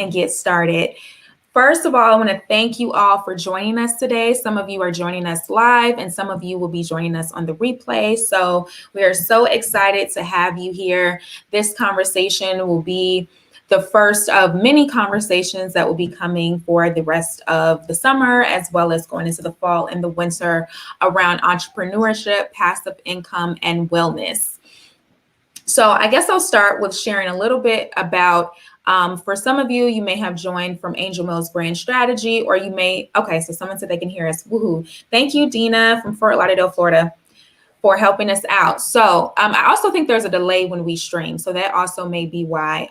and get started. First of all, I want to thank you all for joining us today. Some of you are joining us live and some of you will be joining us on the replay. So we are so excited to have you here. This conversation will be the first of many conversations that will be coming for the rest of the summer, as well as going into the fall and the winter around entrepreneurship, passive income, and wellness. So I guess I'll start with sharing a little bit about, for some of you, you may have joined from Angel Mills Brand Strategy, or you may, okay, so someone said they can hear us. Woohoo. Thank you, Dina from Fort Lauderdale, Florida, for helping us out. So I also think there's a delay when we stream. So that also may be why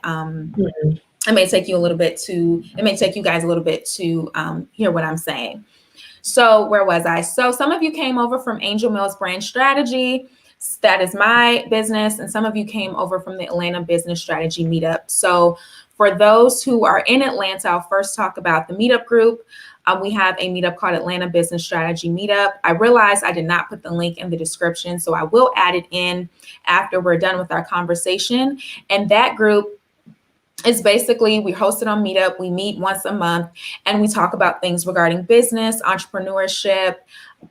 it may take you guys a little bit to hear what I'm saying. So where was I? So some of you came over from Angel Mills Brand Strategy. That is my business. And some of you came over from the Atlanta Business Strategy Meetup. So for those who are in Atlanta, I'll first talk about the meetup group. We have a meetup called Atlanta Business Strategy Meetup. I realized I did not put the link in the description, so I will add it in after we're done with our conversation. And that group is basically, we host it on Meetup. We meet once a month and we talk about things regarding business, entrepreneurship,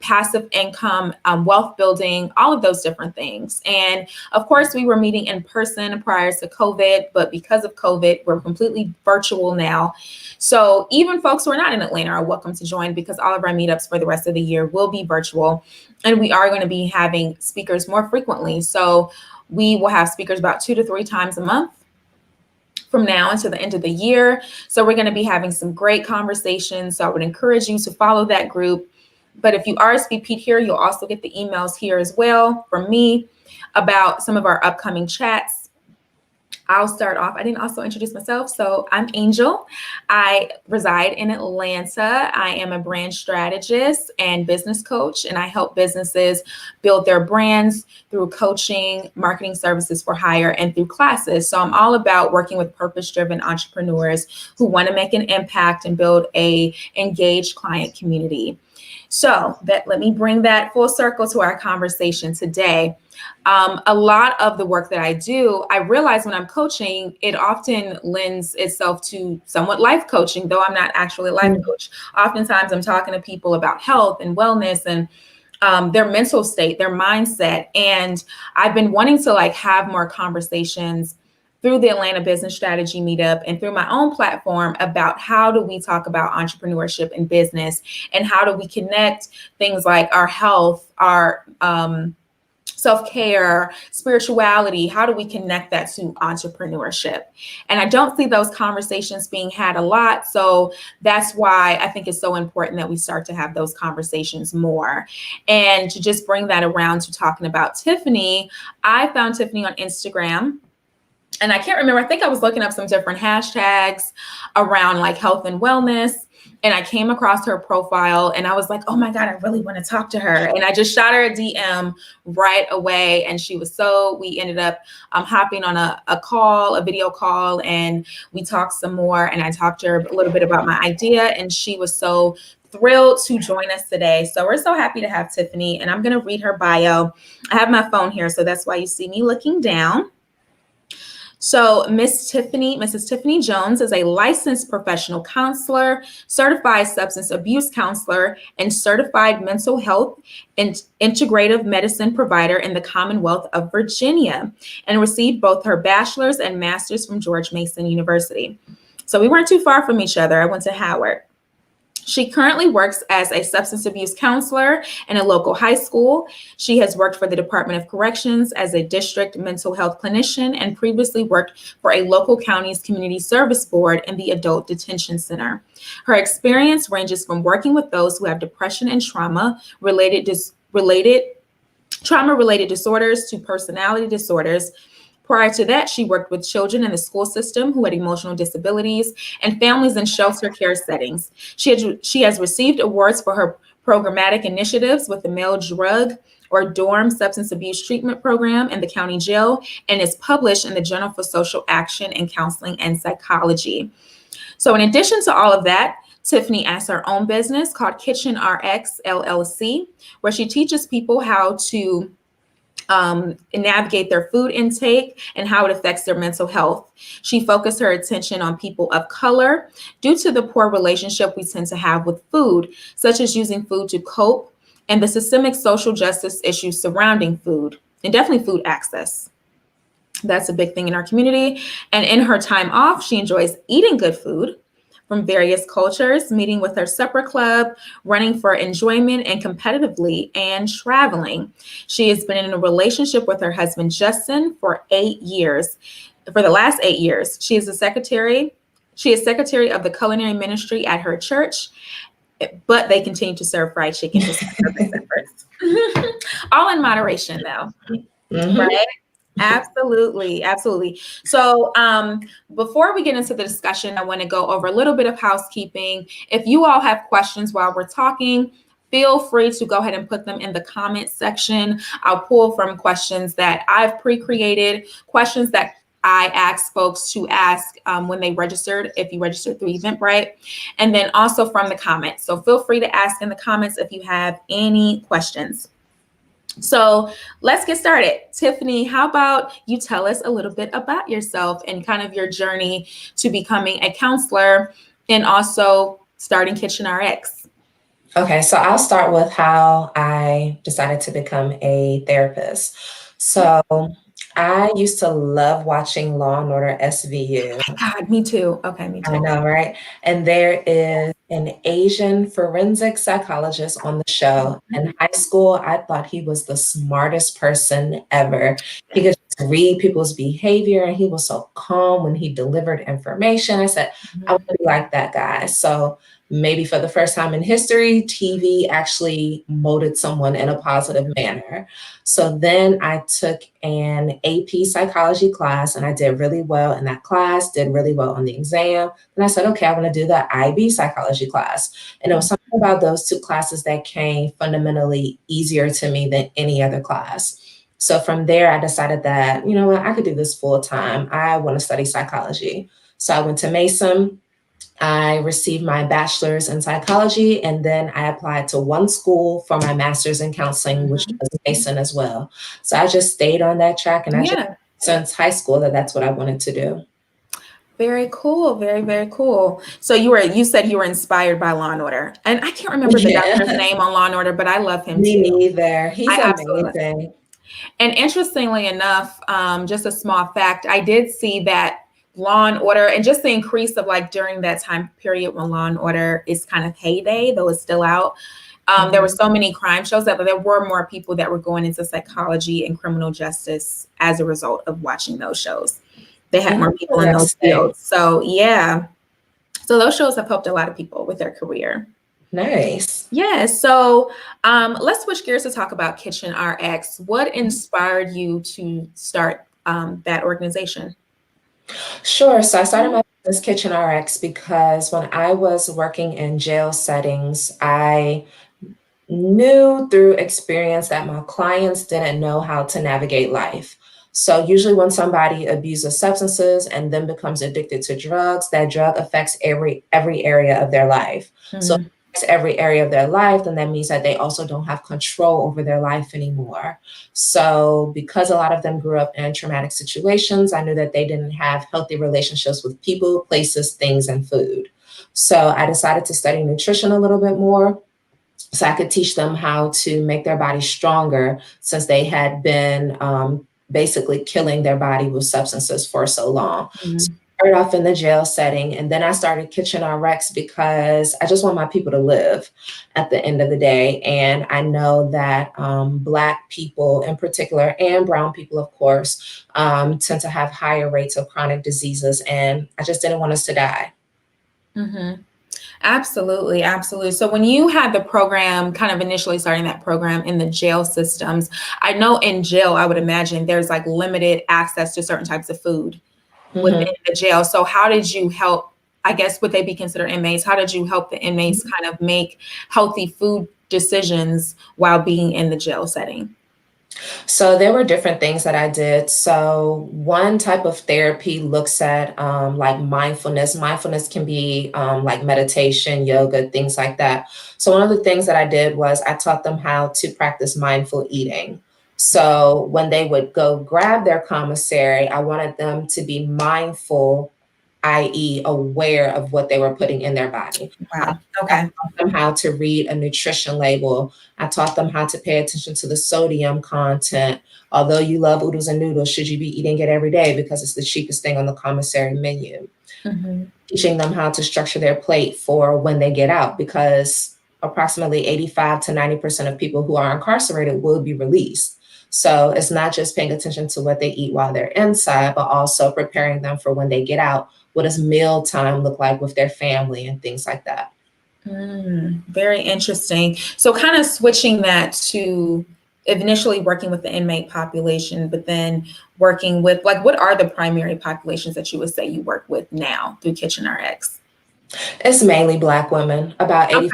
passive income, wealth building, all of those different things. And of course, we were meeting in person prior to COVID, but because of COVID, we're completely virtual now. So even folks who are not in Atlanta are welcome to join, because all of our meetups for the rest of the year will be virtual. And we are going to be having speakers more frequently. So we will have speakers about 2 to 3 times a month from now until the end of the year. So we're going to be having some great conversations. So I would encourage you to follow that group. But if you RSVP'd here, you'll also get the emails here as well from me about some of our upcoming chats. I'll start off. I didn't also introduce myself. So I'm Angel. I reside in Atlanta. I am a brand strategist and business coach, and I help businesses build their brands through coaching, marketing services for hire, and through classes. So I'm all about working with purpose-driven entrepreneurs who want to make an impact and build a engaged client community. So let me bring that full circle to our conversation today. A lot of the work that I do, I realize when I'm coaching, it often lends itself to somewhat life coaching, though I'm not actually a life coach. Oftentimes I'm talking to people about health and wellness and their mental state, their mindset. And I've been wanting to have more conversations through the Atlanta Business Strategy Meetup and through my own platform about how do we talk about entrepreneurship and business, and how do we connect things like our health, our self-care, spirituality, how do we connect that to entrepreneurship? And I don't see those conversations being had a lot. So that's why I think it's so important that we start to have those conversations more. And to just bring that around to talking about Tiffany, I found Tiffany on Instagram. And I can't remember, I think I was looking up some different hashtags around health and wellness. And I came across her profile and I was like, oh my God, I really want to talk to her. And I just shot her a DM right away. And we ended up hopping on a video call, and we talked some more. And I talked to her a little bit about my idea, and she was so thrilled to join us today. So we're so happy to have Tiffany, and I'm going to read her bio. I have my phone here, so that's why you see me looking down. So Mrs. Tiffany Jones is a licensed professional counselor, certified substance abuse counselor, and certified mental health and integrative medicine provider in the Commonwealth of Virginia, and received both her bachelor's and master's from George Mason University. So we weren't too far from each other. I went to Howard. She currently works as a substance abuse counselor in a local high school. She has worked for the Department of Corrections as a district mental health clinician, and previously worked for a local county's community service board in the adult detention center. Her experience ranges from working with those who have depression and trauma-related disorders to personality disorders. Prior to that, she worked with children in the school system who had emotional disabilities and families in shelter care settings. She has received awards for her programmatic initiatives with the male drug or dorm substance abuse treatment program in the county jail, and is published in the Journal for Social Action in Counseling and Psychology. So in addition to all of that, Tiffany has her own business called Kitchen RX LLC, where she teaches people how to navigate their food intake and how it affects their mental health. She focused her attention on people of color due to the poor relationship we tend to have with food, such as using food to cope and the systemic social justice issues surrounding food and definitely food access. That's a big thing in our community. And in her time off, she enjoys eating good food from various cultures, meeting with her supper club, running for enjoyment and competitively, and traveling. She has been in a relationship with her husband, Justin, for 8 years. For the last 8 years, she is the secretary. She is secretary of the culinary ministry at her church, but they continue to serve fried chicken to support those efforts. All in moderation, though. Right? Absolutely. Absolutely. So before we get into the discussion, I want to go over a little bit of housekeeping. If you all have questions while we're talking, feel free to go ahead and put them in the comments section. I'll pull from questions that I've pre-created, questions that I asked folks to ask when they registered, if you registered through Eventbrite, and then also from the comments. So feel free to ask in the comments if you have any questions. So let's get started. Tiffany, how about you tell us a little bit about yourself and kind of your journey to becoming a counselor and also starting Kitchen RX? Okay, so I'll start with how I decided to become a therapist. So I used to love watching Law and Order SVU. God, me too. Okay, me too. I know, right? And there is an Asian forensic psychologist on the show. In high school, I thought he was the smartest person ever. He could just read people's behavior, and he was so calm when he delivered information. I said, I want to be like that guy. So maybe for the first time in history, TV actually molded someone in a positive manner. So then I took an AP psychology class, and I did really well in that class, did really well on the exam. And I said, okay, I want to do the IB psychology class. And it was something about those two classes that came fundamentally easier to me than any other class. So from there, I decided that, you know what, I could do this full time. I want to study psychology. So I went to Mason. I received my bachelor's in psychology, and then I applied to one school for my master's in counseling, which was Mason as well. So I just stayed on that track, and I just, since high school, that's what I wanted to do. Very cool. Very, very cool. So you said you were inspired by Law and Order, and I can't remember the doctor's name on Law and Order, but I love him too. Me neither. He's amazing. And interestingly enough, just a small fact, I did see that Law and Order, and just the increase of like during that time period when Law and Order is kind of heyday, though it's still out. There were so many crime shows that there were more people that were going into psychology and criminal justice as a result of watching those shows. They had more people in those fields. So yeah. So those shows have helped a lot of people with their career. Nice. Yeah. So let's switch gears to talk about Kitchen RX. What inspired you to start that organization? Sure. So I started my business Kitchen RX because when I was working in jail settings, I knew through experience that my clients didn't know how to navigate life. So usually when somebody abuses substances and then becomes addicted to drugs, that drug affects every area of their life. So if it affects every area of their life, then that means that they also don't have control over their life anymore. So because a lot of them grew up in traumatic situations, I knew that they didn't have healthy relationships with people, places, things, and food. So I decided to study nutrition a little bit more, so I could teach them how to make their body stronger, since they had been basically killing their body with substances for so long. So I started off in the jail setting, and then I started Kitchen RX because I just want my people to live at the end of the day. And I know that Black people in particular, and brown people, of course, tend to have higher rates of chronic diseases. And I just didn't want us to die. Absolutely. Absolutely. So when you had the program, kind of initially starting that program in the jail systems, I know in jail, I would imagine there's like limited access to certain types of food within the jail. So how did you help, I guess, would they be considered inmates? How did you help the inmates kind of make healthy food decisions while being in the jail setting? So there were different things that I did. So one type of therapy looks at like mindfulness. Mindfulness can be like meditation, yoga, things like that. So one of the things that I did was I taught them how to practice mindful eating. So when they would go grab their commissary, I wanted them to be mindful, i.e., aware of what they were putting in their body. Wow. I Okay. taught them how to read a nutrition label. I taught them how to pay attention to the sodium content. Although you love oodles and noodles, should you be eating it every day because it's the cheapest thing on the commissary menu? Mm-hmm. Teaching them how to structure their plate for when they get out, because approximately 85 to 90% of people who are incarcerated will be released. So it's not just paying attention to what they eat while they're inside, but also preparing them for when they get out. What does meal time look like with their family and things like that? Very interesting. So kind of switching that to initially working with the inmate population, but then working with, like, what are the primary populations that you would say you work with now through Kitchen RX? It's mainly Black women. Okay.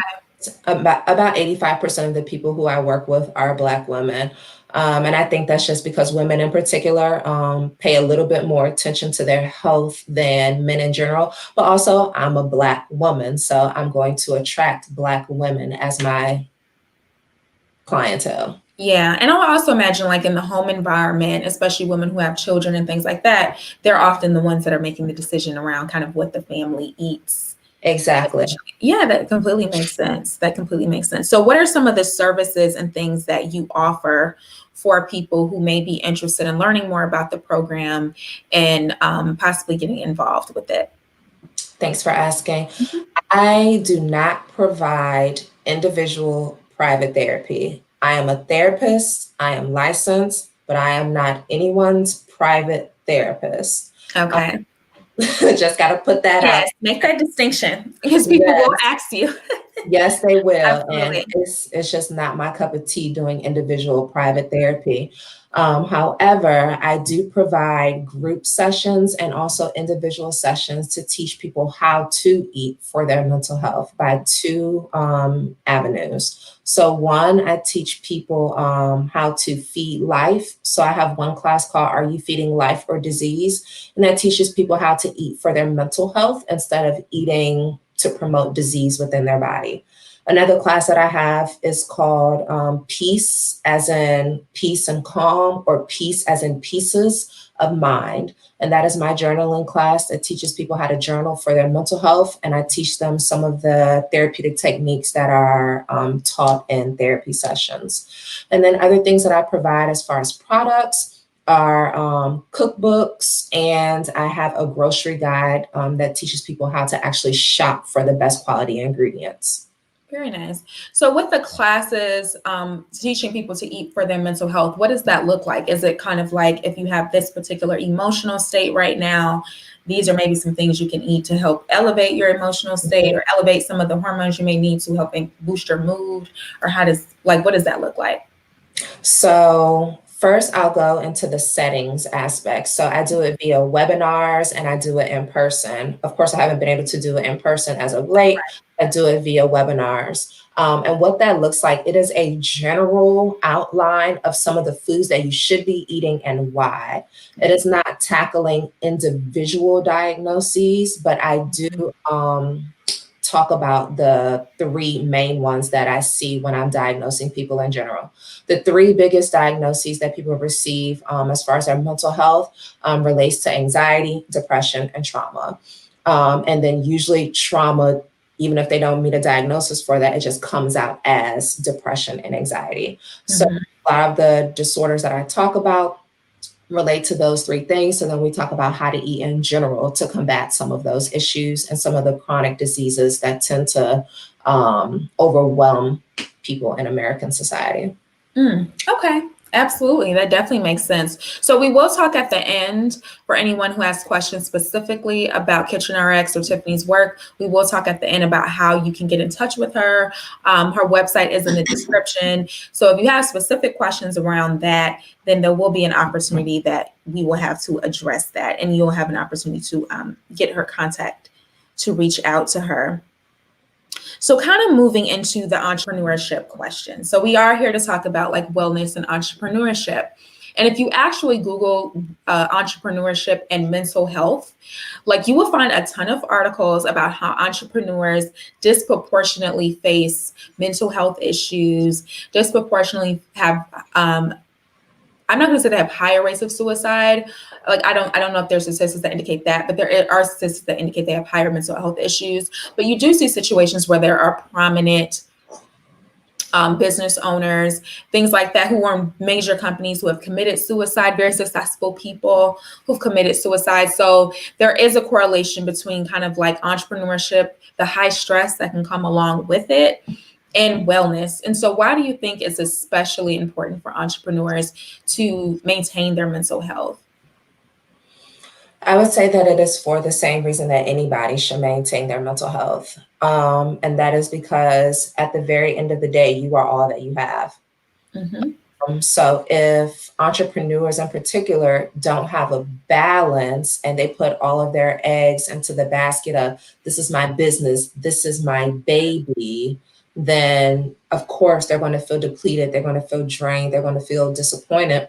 About 85% of the people who I work with are Black women. And I think that's just because women in particular pay a little bit more attention to their health than men in general. But also, I'm a Black woman, so I'm going to attract Black women as my clientele. Yeah. And I'll also imagine, like, in the home environment, especially women who have children and things like that, they're often the ones that are making the decision around kind of what the family eats. Exactly. Yeah, that completely makes sense. That completely makes sense. So, what are some of the services and things that you offer for people who may be interested in learning more about the program and possibly getting involved with it? Thanks for asking. Mhm. I do not provide individual private therapy. I am a therapist, I am licensed, but I am not anyone's private therapist. Um, Okay. just got to put that out. Yes, make that distinction because people will Yes. ask you. Yes, they will. And Absolutely. it's just not my cup of tea doing individual private therapy. However, I do provide group sessions and also individual sessions to teach people how to eat for their mental health by two avenues. So, one, I teach people how to feed life. So, I have one class called Are You Feeding Life or Disease? And that teaches people how to eat for their mental health instead of eating to promote disease within their body. Another class that I have is called Peace, as in peace and calm, or Peace as in pieces of mind. And that is my journaling class that teaches people how to journal for their mental health. And I teach them some of the therapeutic techniques that are taught in therapy sessions. And then other things that I provide as far as products are cookbooks, and I have a grocery guide that teaches people how to actually shop for the best quality ingredients. Very nice. So, with the classes, teaching people to eat for their mental health, what does that look like? Is it kind of like, if you have this particular emotional state right now, these are maybe some things you can eat to help elevate your emotional state or elevate some of the hormones you may need to help boost your mood? Or what does that look like? So first I'll go into the settings aspect. So I do it via webinars and I do it in person. Of course, I haven't been able to do it in person as of late. I do it via webinars. And what that looks like, it is a general outline of some of the foods that you should be eating and why. It is not tackling individual diagnoses, but I do talk about the three main ones that I see when I'm diagnosing people in general. The three biggest diagnoses that people receive as far as their mental health relates to anxiety, depression, and trauma. And then usually trauma, even if they don't meet a diagnosis for that, it just comes out as depression and anxiety. So Mhm. a lot of the disorders that I talk about relate to those three things. So then we talk about how to eat in general to combat some of those issues and some of the chronic diseases that tend to overwhelm people in American society. Okay, absolutely. That definitely makes sense. So we will talk at the end for anyone who has questions specifically about Kitchen RX or Tiffany's work. We will talk at the end about how you can get in touch with her. Her website is in the description. So if you have specific questions around that, then there will be an opportunity that we will have to address that, and you'll have an opportunity to get her contact to reach out to her. So, kind of moving into the entrepreneurship question. So, we are here to talk about like wellness and entrepreneurship. And if you actually Google entrepreneurship and mental health, like, you will find a ton of articles about how entrepreneurs disproportionately face mental health issues, disproportionately have I'm not going to say they have higher rates of suicide. Like I don't know if there's statistics that indicate that, but there are statistics that indicate they have higher mental health issues. But you do see situations where there are prominent business owners, things like that, who are in major companies who have committed suicide, very successful people who've committed suicide. So there is a correlation between kind of like entrepreneurship, the high stress that can come along with it, and wellness. And so why do you think it's especially important for entrepreneurs to maintain their mental health? I would say that it is for the same reason that anybody should maintain their mental health. And that is because at the very end of the day, you are all that you have. Mm-hmm. So if entrepreneurs in particular don't have a balance and they put all of their eggs into the basket of this is my business, this is my baby, then of course they're going to feel depleted, they're going to feel drained, they're going to feel disappointed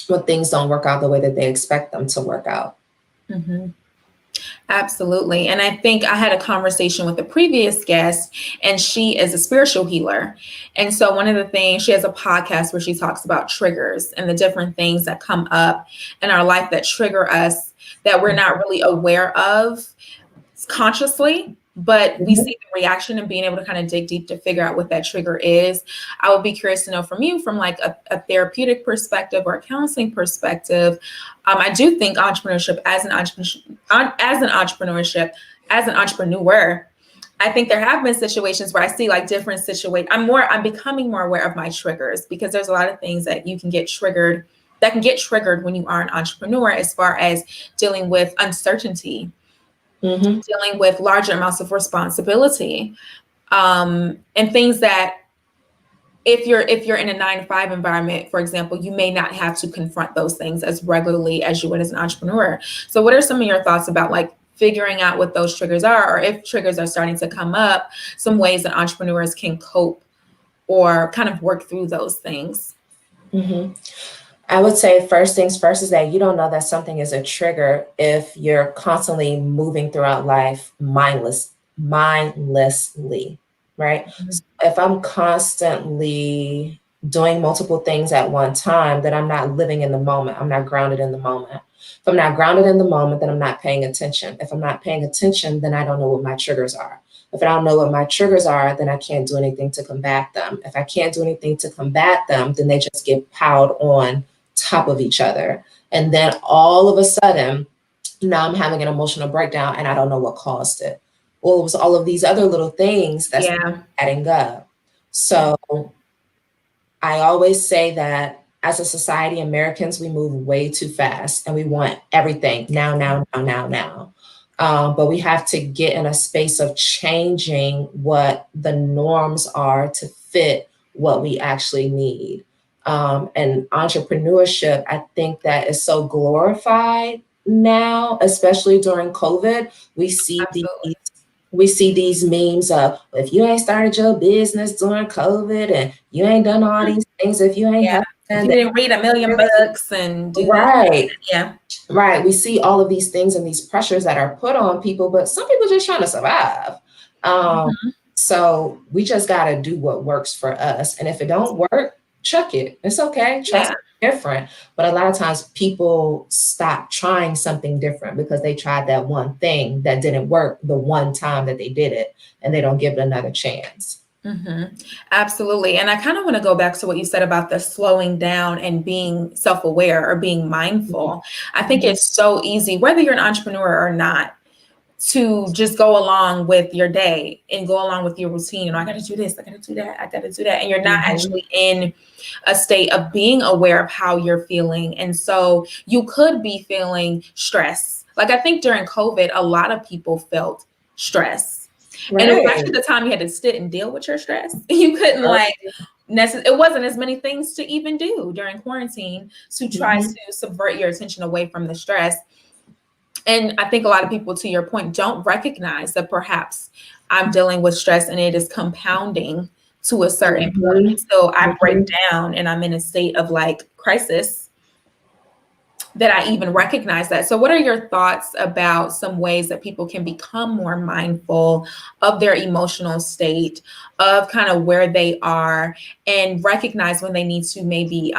when things don't work out the way that they expect them to work out. Mm-hmm. Absolutely. And I think I had a conversation with a previous guest, and she is a spiritual healer. And so, one of the things, she has a podcast where she talks about triggers and the different things that come up in our life that trigger us that we're not really aware of consciously, but we see the reaction and being able to kind of dig deep to figure out what that trigger is. I would be curious to know from you, from like a therapeutic perspective or a counseling perspective. I do think entrepreneurship as an entrepreneur, I think there have been situations where I see like different situations. I'm becoming more aware of my triggers, because there's a lot of things that you can get triggered that can get triggered when you are an entrepreneur, as far as dealing with uncertainty, dealing with larger amounts of responsibility, and things that if you're in a 9-to-5 environment, for example, you may not have to confront those things as regularly as you would as an entrepreneur. So what are some of your thoughts about like figuring out what those triggers are, or if triggers are starting to come up, some ways that entrepreneurs can cope or kind of work through those things? I would say first things first is that you don't know that something is a trigger if you're constantly moving throughout life mindlessly, right? So if I'm constantly doing multiple things at one time, then I'm not living in the moment. I'm not grounded in the moment. If I'm not grounded in the moment, then I'm not paying attention. If I'm not paying attention, then I don't know what my triggers are. If I don't know what my triggers are, then I can't do anything to combat them. If I can't do anything to combat them, then they just get piled on top of each other. And then all of a sudden, now I'm having an emotional breakdown and I don't know what caused it. Well, it was all of these other little things that's adding up. So I always say that as a society, Americans, we move way too fast and we want everything now, now, now, now, now. But we have to get in a space of changing what the norms are to fit what we actually need. And entrepreneurship, I think that is so glorified now, especially during COVID. We see these memes of, if you ain't started your business during COVID and you ain't done all these things, if you ain't if you didn't read 1,000,000 books and do right. Yeah. Right. We see all of these things and these pressures that are put on people, but some people just trying to survive. So we just got to do what works for us. And if it don't work, chuck it. It's okay. Try something different. But a lot of times people stop trying something different because they tried that one thing that didn't work the one time that they did it, and they don't give it another chance. Absolutely. And I kind of want to go back to what you said about the slowing down and being self-aware or being mindful. I think it's so easy, whether you're an entrepreneur or not, to just go along with your day and go along with your routine. I got to do this, I got to do that, I got to do that. And you're not actually in a state of being aware of how you're feeling. And so you could be feeling stress. Like I think during COVID, a lot of people felt stress. Right. And it was actually the time you had to sit and deal with your stress. You couldn't it wasn't as many things to even do during quarantine to try to subvert your attention away from the stress. And I think a lot of people, to your point, don't recognize that perhaps I'm dealing with stress and it is compounding to a certain point. So I break down and I'm in a state of like crisis that I even recognize that. So what are your thoughts about some ways that people can become more mindful of their emotional state, of kind of where they are, and recognize when they need to maybe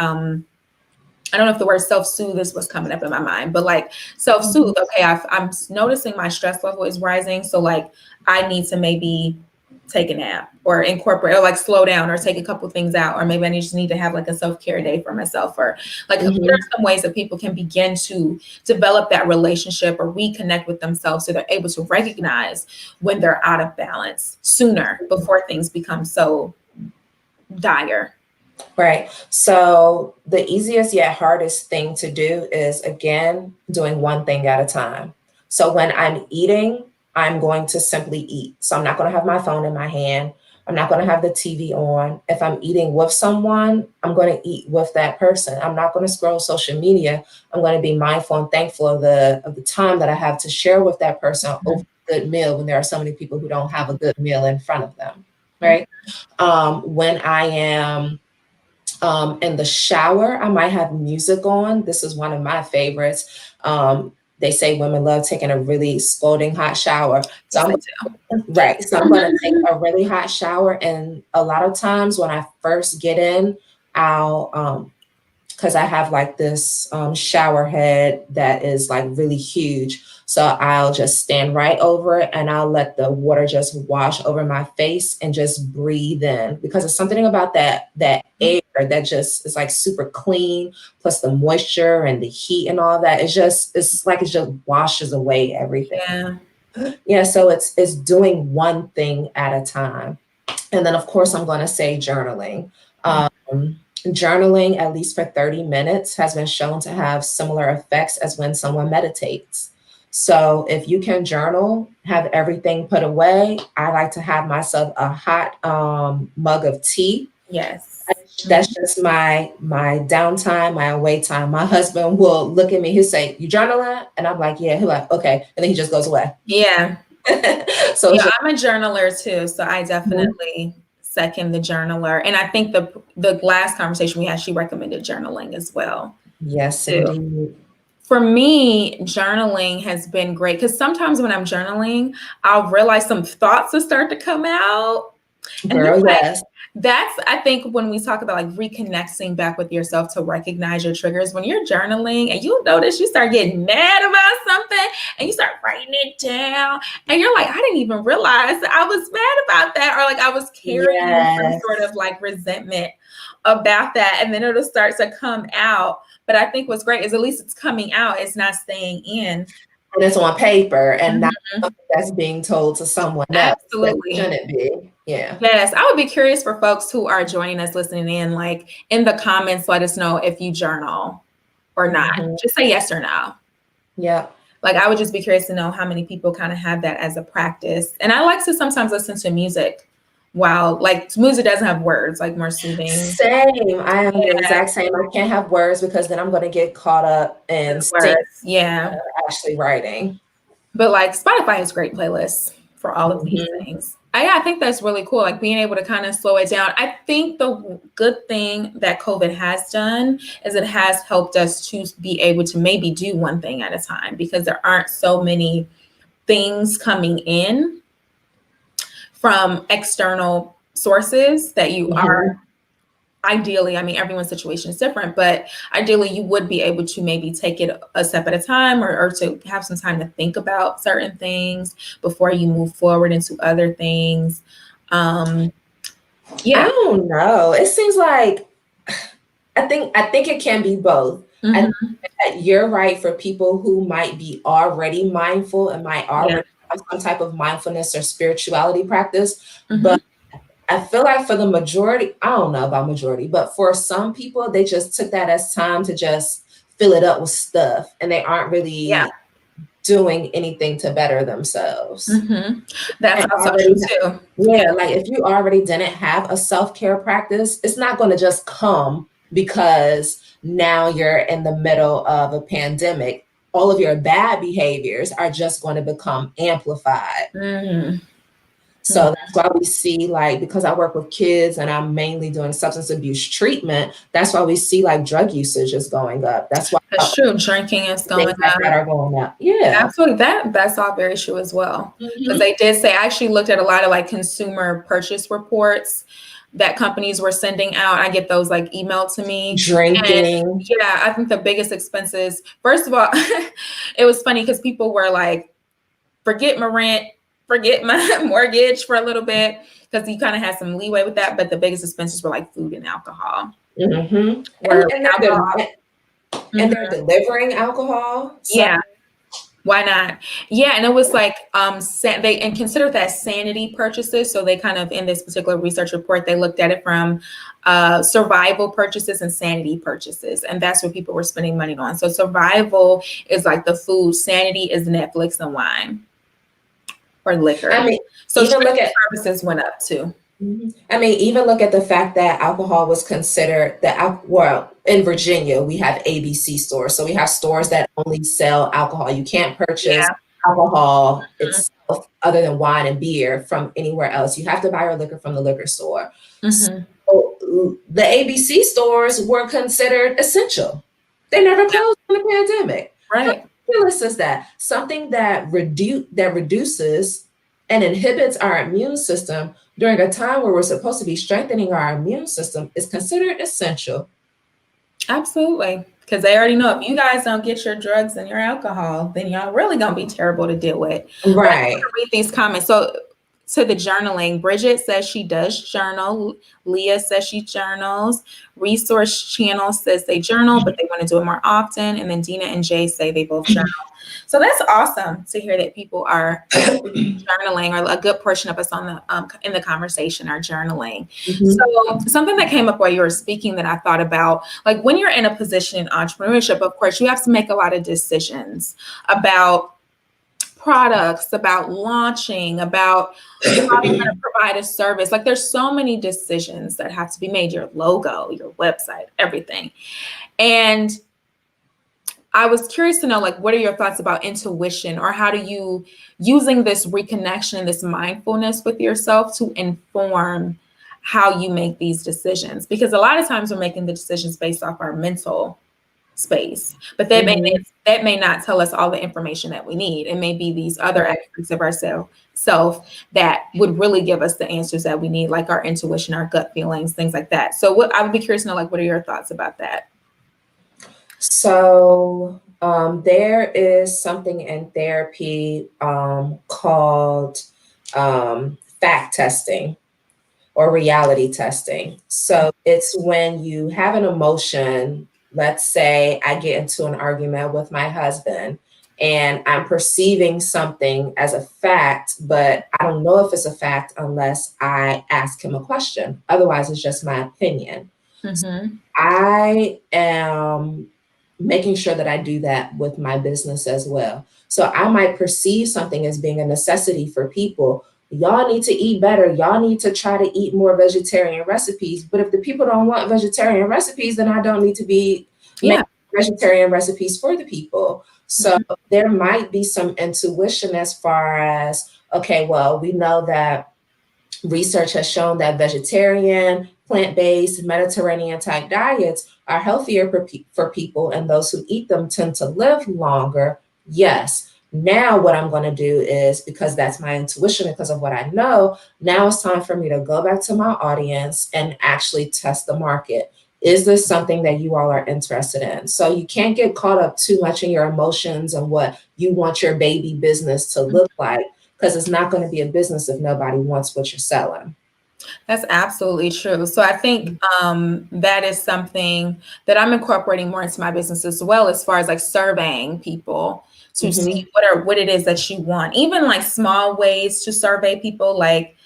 I don't know if the word self-soothe is what's coming up in my mind, but like self-soothe. Okay, I'm noticing my stress level is rising. So like I need to maybe take a nap or incorporate or like slow down or take a couple things out, or maybe I just need to have like a self-care day for myself, or like what are some ways that people can begin to develop that relationship or reconnect with themselves so they're able to recognize when they're out of balance sooner before things become so dire. Right. So the easiest yet hardest thing to do is, again, doing one thing at a time. So when I'm eating, I'm going to simply eat. So I'm not going to have my phone in my hand. I'm not going to have the TV on. If I'm eating with someone, I'm going to eat with that person. I'm not going to scroll social media. I'm going to be mindful and thankful of the time that I have to share with that person over a good meal when there are so many people who don't have a good meal in front of them. Right. When I am in the shower, I might have music on. This is one of my favorites. They say women love taking a really scalding hot shower. So I'm going to take a really hot shower. And a lot of times when I first get in, I'll because I have like this shower head that is like really huge. So I'll just stand right over it and I'll let the water just wash over my face and just breathe in, because it's something about that air that just is like super clean, plus the moisture and the heat and all that. It's like it just washes away everything. Yeah. So it's doing one thing at a time. And then of course I'm going to say journaling. Journaling, at least for 30 minutes, has been shown to have similar effects as when someone meditates. So if you can journal, have everything put away. I like to have myself a hot mug of tea. Yes. That's just my downtime, my away time. My husband will look at me, he'll say, "You journaling?" And I'm like, "Yeah." He'll like, "Okay." And then he just goes away. Yeah. So yeah, I'm a journaler too. So I definitely second the journaler. And I think the last conversation we had, she recommended journaling as well. Yes, too. indeed. For me, journaling has been great because sometimes when I'm journaling, I'll realize some thoughts will start to come out. Girl, yes. That's, I think, when we talk about like reconnecting back with yourself to recognize your triggers, when you're journaling and you'll notice you start getting mad about something and you start writing it down and you're like, I didn't even realize that I was mad about that, or like I was carrying some sort of like resentment about that, and then it'll start to come out. But I think what's great is at least it's coming out, it's not staying in. And it's on paper and not something that's being told to someone else. Absolutely. That shouldn't be. Yeah. Yes. I would be curious for folks who are joining us, listening in, like in the comments, let us know if you journal or not. Just say yes or no. Yeah. Like I would just be curious to know how many people kind of have that as a practice. And I like to sometimes listen to music while, like, music doesn't have words, like more soothing. Same. I am the exact same. I can't have words because then I'm going to get caught up in words. Yeah. Actually writing. But like Spotify has great playlists for all of these things. I think that's really cool. Like being able to kind of slow it down. I think the good thing that COVID has done is it has helped us to be able to maybe do one thing at a time, because there aren't so many things coming in from external sources that you are ideally, I mean, everyone's situation is different, but ideally you would be able to maybe take it a step at a time, or to have some time to think about certain things before you move forward into other things. I don't know. It seems like I think it can be both. I think that you're right for people who might be already mindful and might already have some type of mindfulness or spirituality practice. But I feel like for the majority, I don't know about majority, but for some people, they just took that as time to just fill it up with stuff, and they aren't really doing anything to better themselves. That's also true too. Yeah, like if you already didn't have a self-care practice, it's not going to just come because now you're in the middle of a pandemic. All of your bad behaviors are just going to become amplified. So that's why we see, like, because I work with kids and I'm mainly doing substance abuse treatment, that's why we see like drug usage is going up. That's why that's true. Drinking is going up. That are going up. Yeah, absolutely. That's all very true as well. Because they did say, I actually looked at a lot of like consumer purchase reports that companies were sending out. I get those like emailed to me. And Drinking. yeah, I think the biggest expenses, first of all, it was funny because people were like, forget my rent, forget my mortgage for a little bit, because you kind of had some leeway with that. But the biggest expenses were like food and alcohol. Mm-hmm. Where And alcohol, they're delivering alcohol. So yeah, why not? Yeah, and it was like they and considered that sanity purchases. So they kind of, in this particular research report, they looked at it from survival purchases and sanity purchases, and that's what people were spending money on. So survival is like the food, sanity is Netflix and wine or liquor. I mean, So even look at services went up too. I mean, even look at the fact that alcohol was considered well, in Virginia, we have ABC stores. So we have stores that only sell alcohol. You can't purchase Yeah. alcohol itself other than wine and beer from anywhere else. You have to buy your liquor from the liquor store. Mm-hmm. So the ABC stores were considered essential. They never closed in the pandemic. Right. How ridiculous is that? Something that reduces and inhibits our immune system during a time where we're supposed to be strengthening our immune system is considered essential. Absolutely. Because they already know if you guys don't get your drugs and your alcohol, then y'all really gonna be terrible to deal with. But I'm Right. gonna read these comments. So to the journaling, Bridget says she does journal. Leah says she journals. Resource Channel says they journal, but they want to do it more often. And then Dina and Jay say they both journal. So that's awesome to hear that people are journaling, or a good portion of us on the in the conversation are journaling. Mhm. So something that came up while you were speaking that I thought about, like when you're in a position in entrepreneurship, of course, you have to make a lot of decisions about products, about launching, about how you're going to provide a service. Like there's so many decisions that have to be made, your logo, your website, everything. And I was curious to know, like, what are your thoughts about intuition, or how do you, using this reconnection and this mindfulness with yourself to inform how you make these decisions? Because a lot of times we're making the decisions based off our mental space, but that may not tell us all the information that we need. It may be these other aspects of ourself that would really give us the answers that we need, like our intuition, our gut feelings, things like that. So what I would be curious to know, like, what are your thoughts about that? So there is something in therapy called fact testing or reality testing. So it's when you have an emotion. Let's say I get into an argument with my husband and I'm perceiving something as a fact, but I don't know if it's a fact unless I ask him a question. Otherwise, it's just my opinion. Mm-hmm. I am making sure that I do that with my business as well. So I might perceive something as being a necessity for people. Y'all need to eat better. Y'all need to try to eat more vegetarian recipes. But if the people don't want vegetarian recipes, then I don't need to be making vegetarian recipes for the people. So there might be some intuition as far as, okay, well, we know that research has shown that vegetarian, plant-based, Mediterranean type diets are healthier for people, and those who eat them tend to live longer. Yes. Now what I'm going to do is, because that's my intuition, because of what I know, now it's time for me to go back to my audience and actually test the market. Is this something that you all are interested in? So you can't get caught up too much in your emotions and what you want your baby business to look like, because it's not going to be a business if nobody wants what you're selling. That's absolutely true. So I think that is something that I'm incorporating more into my business as well, as far as like surveying people to see what it is that you want. Even like small ways to survey people, like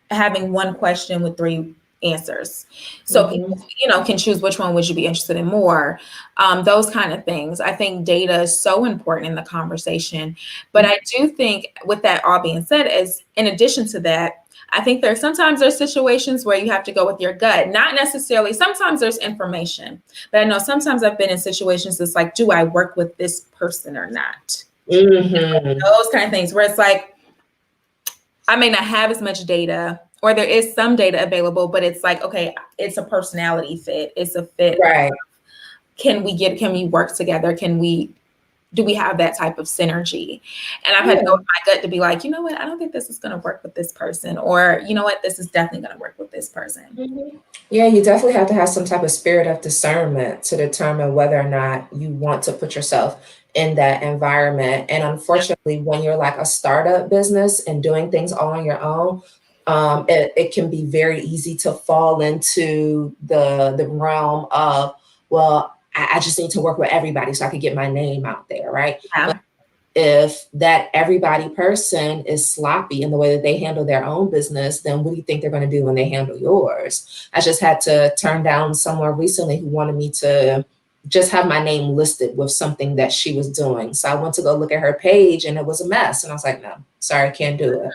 having one question with 3 answers. So people, can choose which one would you be interested in more. Those kind of things. I think data is so important in the conversation. But I do think, with that all being said, is in addition to that, I think there's situations where you have to go with your gut. Not necessarily, sometimes there's information. But I know sometimes I've been in situations that's like, do I work with this person or not? Those kind of things where it's like, I may not have as much data, or there is some data available, but it's like, okay, it's a personality fit. It's a fit. Right. Can we work together? Can we do we have that type of synergy? And I've had to go with my gut to be like, you know what, I don't think this is going to work with this person, or you know what, this is definitely going to work with this person. Mm-hmm. Yeah, you definitely have to have some type of spirit of discernment to determine whether or not you want to put yourself in that environment. And unfortunately, when you're like a startup business and doing things all on your own, it can be very easy to fall into the realm of, well, I just need to work with everybody so I could get my name out there, right? Yeah. If that everybody person is sloppy in the way that they handle their own business, then what do you think they're going to do when they handle yours? I just had to turn down someone recently who wanted me to just have my name listed with something that she was doing. So I went to go look at her page and it was a mess. And I was like, no, sorry, can't do it.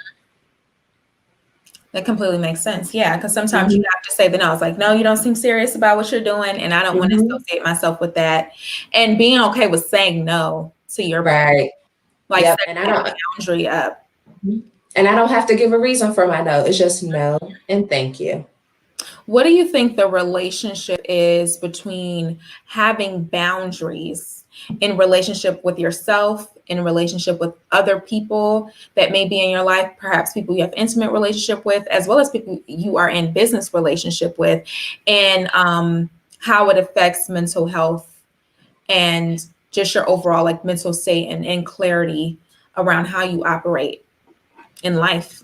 That completely makes sense. Yeah, because sometimes you Mm-hmm. have to say the no. It's like, no, you don't seem serious about what you're doing, and I don't want to Mm-hmm. associate myself with that. And being okay with saying no to your point, Right. like Yep. setting that boundary up. And I don't have to give a reason for my no. It's just no and thank you. What do you think the relationship is between having boundaries in relationship with yourself, in relationship with other people that may be in your life, perhaps people you have intimate relationship with, as well as people you are in business relationship with, and how it affects mental health and just your overall like mental state and clarity around how you operate in life?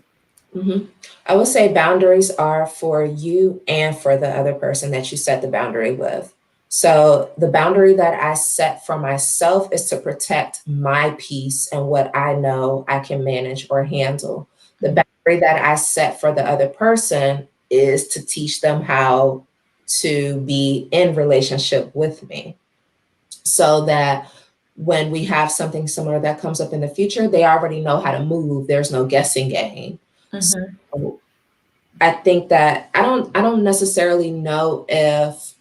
Mm-hmm. I would say boundaries are for you and for the other person that you set the boundary with. So the boundary that I set for myself is to protect my peace and what I know I can manage or handle. The boundary that I set for the other person is to teach them how to be in relationship with me, so that when we have something similar that comes up in the future, they already know how to move. There's no guessing game. Mm-hmm. So I think that I don't necessarily know if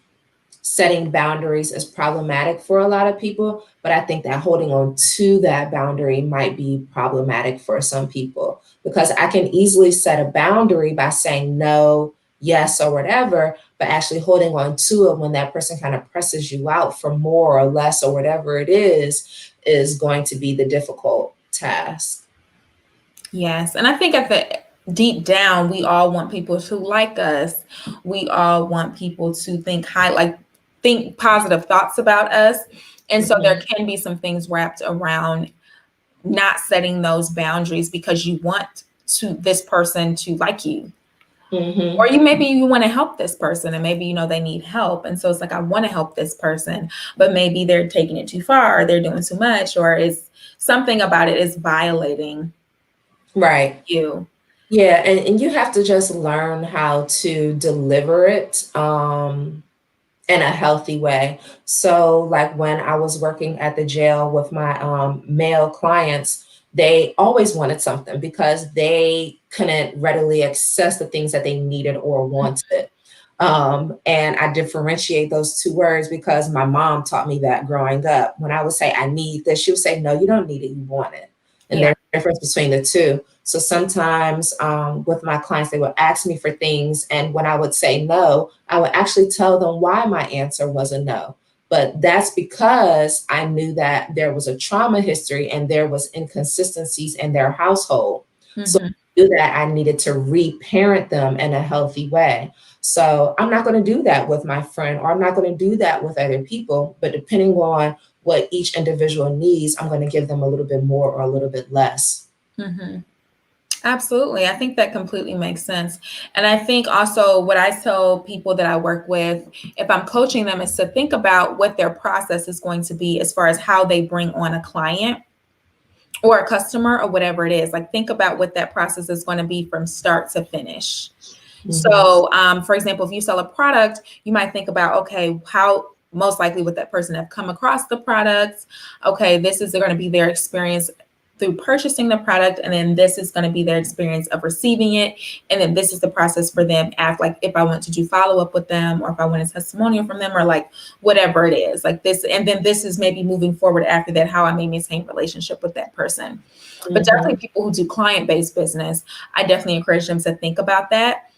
setting boundaries is problematic for a lot of people, but I think that holding on to that boundary might be problematic for some people, because I can easily set a boundary by saying no, yes, or whatever, but actually holding on to it when that person kind of presses you out for more or less or whatever it is going to be the difficult task. Yes. And I think at the deep down, we all want people to like us. We all want people to think positive thoughts about us. And so there Mhm. can be some things wrapped around not setting those boundaries because you want to this person to like you. Or Mhm. you want to help this person, and maybe they need help. And so it's like, I want to help this person, but maybe they're taking it too far, or they're doing too much, or is something about it is violating Right. you. Yeah, and you have to just learn how to deliver it in a healthy way. So, like when I was working at the jail with my male clients, they always wanted something because they couldn't readily access the things that they needed or wanted. And I differentiate those two words because my mom taught me that growing up. When I would say, I need this, she would say, no, you don't need it, you want it. And Yeah. there's a difference between the two. So sometimes with my clients, they would ask me for things. And when I would say no, I would actually tell them why my answer was a no. But that's because I knew that there was a trauma history and there was inconsistencies in their household. So Mm-hmm. I knew that I needed to reparent them in a healthy way. So I'm not going to do that with my friend, or I'm not going to do that with other people. But depending on what each individual needs, I'm going to give them a little bit more or a little bit less. Mm-hmm. Absolutely. I think that completely makes sense. And I think also what I tell people that I work with, if I'm coaching them, is to think about what their process is going to be as far as how they bring on a client or a customer or whatever it is. Like, think about what that process is going to be from start to finish. Mm-hmm. So, for example, if you sell a product, you might think about, okay, how most likely would that person have come across the product? Okay, this is going to be their experience through purchasing the product, and then this is going to be their experience of receiving it, and then this is the process for them after, like if I want to do follow-up with them, or if I want a testimonial from them, or like whatever it is, like this, and then this is maybe moving forward after that, how I may maintain relationship with that person. But definitely Mm-hmm. people who do client-based business, I definitely encourage them to think about that.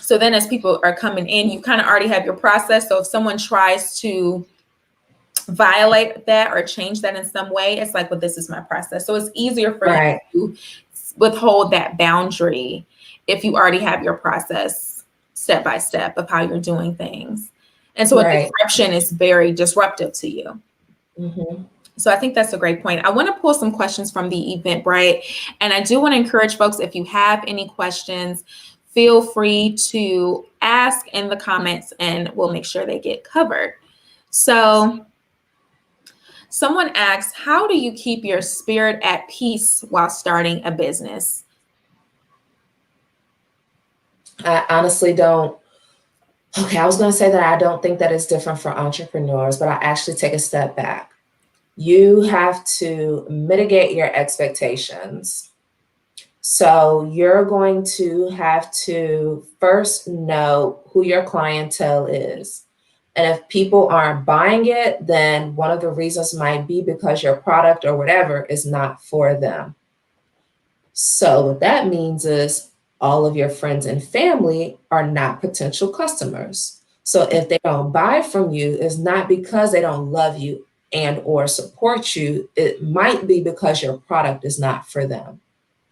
So then as people are coming in, you kind of already have your process. So if someone tries to violate that or change that in some way, it's like, well, this is my process. So it's easier for Right. you to withhold that boundary if you already have your process step by step of how you're doing things. And so a Right. disruption is very disruptive to you. Mm-hmm. So I think that's a great point. I want to pull some questions from the Eventbrite. And I do want to encourage folks, if you have any questions, feel free to ask in the comments and we'll make sure they get covered. So someone asks, how do you keep your spirit at peace while starting a business? I honestly don't. Okay, I was going to say that I don't think that it's different for entrepreneurs, but I actually take a step back. You have to mitigate your expectations. So you're going to have to first know who your clientele is. And if people aren't buying it, then one of the reasons might be because your product or whatever is not for them. So what that means is all of your friends and family are not potential customers. So if they don't buy from you, it's not because they don't love you and or support you. It might be because your product is not for them.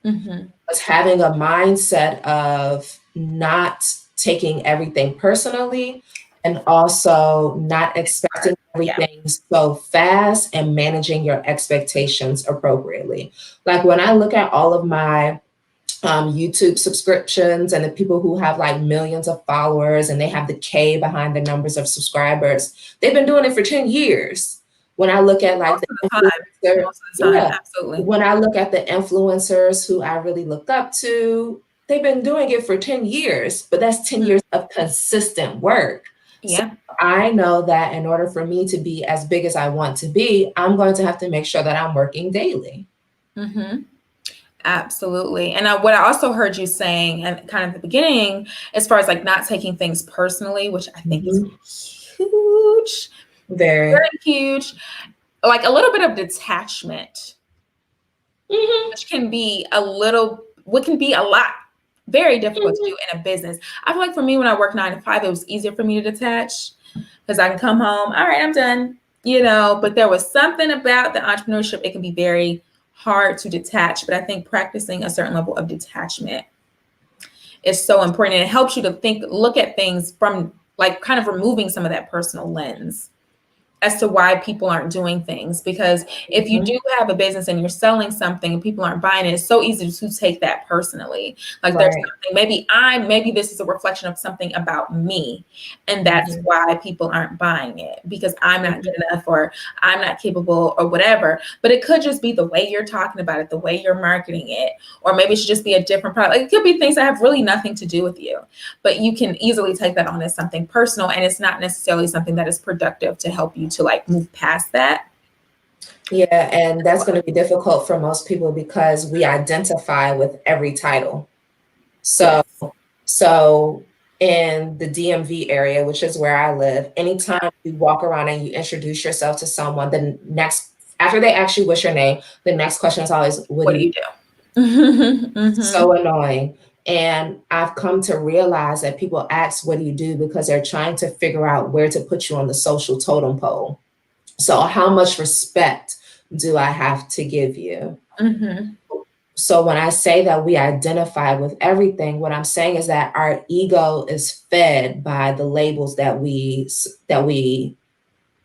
Mm-hmm. It's having a mindset of not taking everything personally and also not expecting everything so fast and managing your expectations appropriately. Like when I look at all of my YouTube subscriptions and the people who have like millions of followers and they have the K behind the numbers of subscribers, they've been doing it for 10 years. When I look at like Most of the time, absolutely. when I look at the influencers who I really look up to, they've been doing it for 10 years, but that's 10 years of consistent work. Yeah. So I know that in order for me to be as big as I want to be, I'm going to have to make sure that I'm working daily. Mm-hmm. Absolutely. And what I also heard you saying and kind of the beginning, as far as like not taking things personally, which I think is huge, very huge, like a little bit of detachment, which can be what can be a lot, very difficult to do in a business. I feel like for me, when I work 9 to 5, it was easier for me to detach because I can come home, all right, I'm done, but there was something about the entrepreneurship, it can be very hard to detach, but I think practicing a certain level of detachment is so important. And it helps you to look at things from like kind of removing some of that personal lens as to why people aren't doing things. Because if you do have a business and you're selling something and people aren't buying it, it's so easy to take that personally. Like there's something, maybe this is a reflection of something about me. And that's why people aren't buying it because I'm not good enough or I'm not capable or whatever. But it could just be the way you're talking about it, the way you're marketing it, or maybe it should just be a different product. Like, it could be things that have really nothing to do with you, but you can easily take that on as something personal. And it's not necessarily something that is productive to help you to like move past that. Yeah, and that's going to be difficult for most people because we identify with every title. So in the DMV area, which is where I live, anytime you walk around and you introduce yourself to someone, the next, after they ask you what's your name, the next question is always, what do you do? So annoying. And I've come to realize that people ask, what do you do? Because they're trying to figure out where to put you on the social totem pole. So how much respect do I have to give you? So when I say that we identify with everything, what I'm saying is that our ego is fed by the labels that we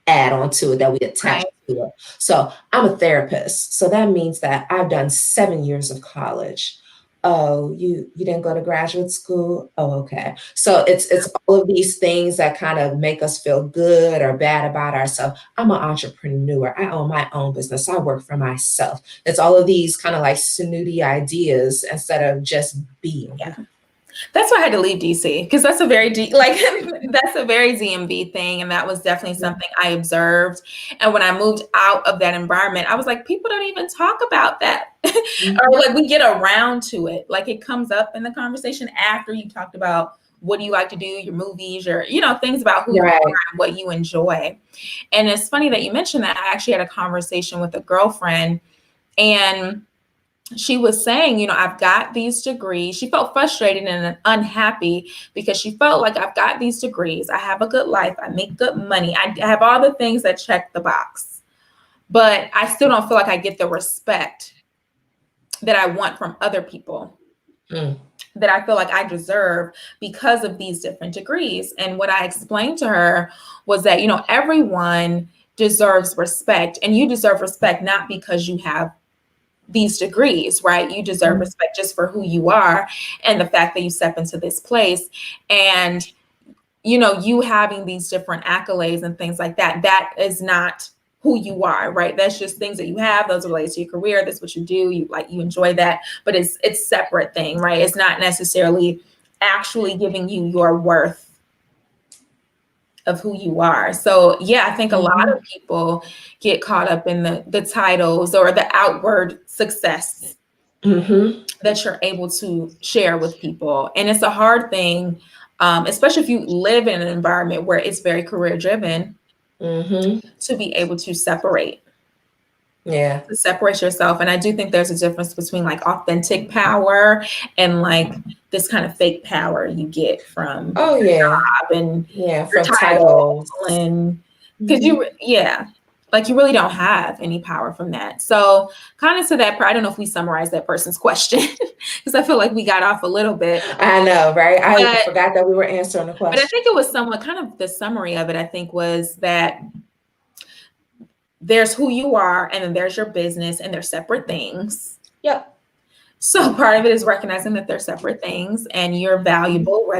add onto it, that we attach to it. So I'm a therapist. So that means that I've done 7 years of college. Oh, you didn't go to graduate school? Oh, okay. So it's all of these things that kind of make us feel good or bad about ourselves. I'm an entrepreneur. I own my own business. I work for myself. It's all of these kind of like snooty ideas instead of just being. Yeah. That's why I had to leave DC because that's a very that's a very DMV thing. And that was definitely something I observed. And when I moved out of that environment, I was like, people don't even talk about that. Or like we get around to it. Like it comes up in the conversation after you talked about what do you like to do, your movies, your, things about who you are and what you enjoy. And it's funny that you mentioned that. I actually had a conversation with a girlfriend and she was saying, I've got these degrees. She felt frustrated and unhappy because she felt like I've got these degrees. I have a good life. I make good money. I have all the things that check the box, but I still don't feel like I get the respect that I want from other people, that I feel like I deserve because of these different degrees. And what I explained to her was that, everyone deserves respect, and you deserve respect not because you have these degrees, right? You deserve respect just for who you are and the fact that you step into this place. And, you having these different accolades and things like that, that is not who you are, right? That's just things that you have. Those relate to your career. That's what you do. You enjoy that, but it's separate thing, right? It's not necessarily actually giving you your worth of who you are. So yeah, I think a lot of people get caught up in the titles or the outward success that you're able to share with people. And it's a hard thing, especially if you live in an environment where it's very career driven, to be able to separate. Yeah. To separate yourself. And I do think there's a difference between like authentic power and like this kind of fake power you get from Oh yeah. job and Yeah, your from title, titles. and because you like you really don't have any power from that. So kind of to that, I don't know if we summarized that person's question because I feel like we got off a little bit. I know, right? I But forgot that we were answering the I question. think it was somewhat kind of the summary of it, I think, was that there's who you are and then there's your business, and they're separate things. Yep. So part of it is recognizing that they're separate things and you're valuable,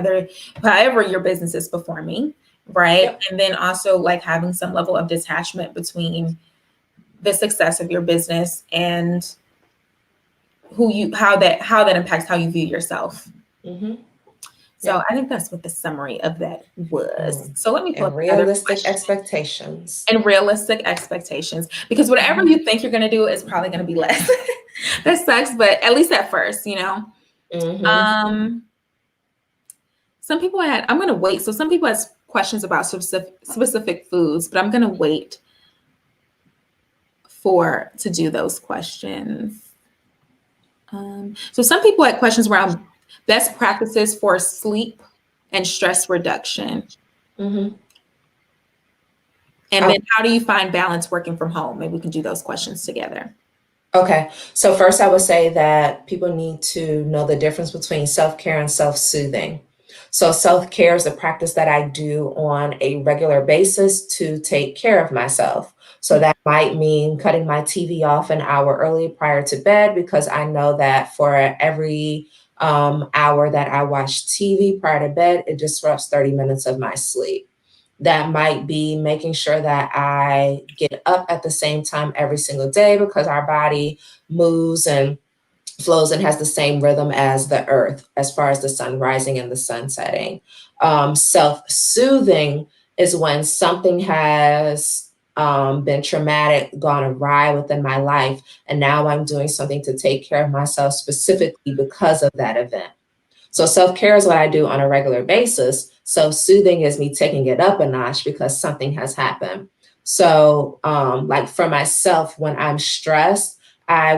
however your business is performing, right? Yep. And then also like having some level of detachment between the success of your business and how that impacts how you view yourself. So I think that's what the summary of that was. So let me pull up And realistic expectations. And realistic expectations, because whatever you think you're going to do is probably going to be less. That sucks, but at least at first, some people I'm going to wait. So some people have questions about specific foods, but I'm going to wait to do those questions. So some people had questions around best practices for sleep and stress reduction. And then how do you find balance working from home? Maybe we can do those questions together. Okay. So first I would say that people need to know the difference between self-care and self-soothing. So self-care is a practice that I do on a regular basis to take care of myself. So that might mean cutting my TV off an hour early prior to bed, because I know that for every hour that I watch TV prior to bed, it disrupts 30 minutes of my sleep. That might be making sure that I get up at the same time every single day, because our body moves and flows and has the same rhythm as the earth as far as the sun rising and the sun setting. Self-soothing is when something has been traumatic, gone awry within my life, and now I'm doing something to take care of myself specifically because of that event. So self-care is what I do on a regular basis. Self-soothing is me taking it up a notch because something has happened. So like for myself, when I'm stressed, I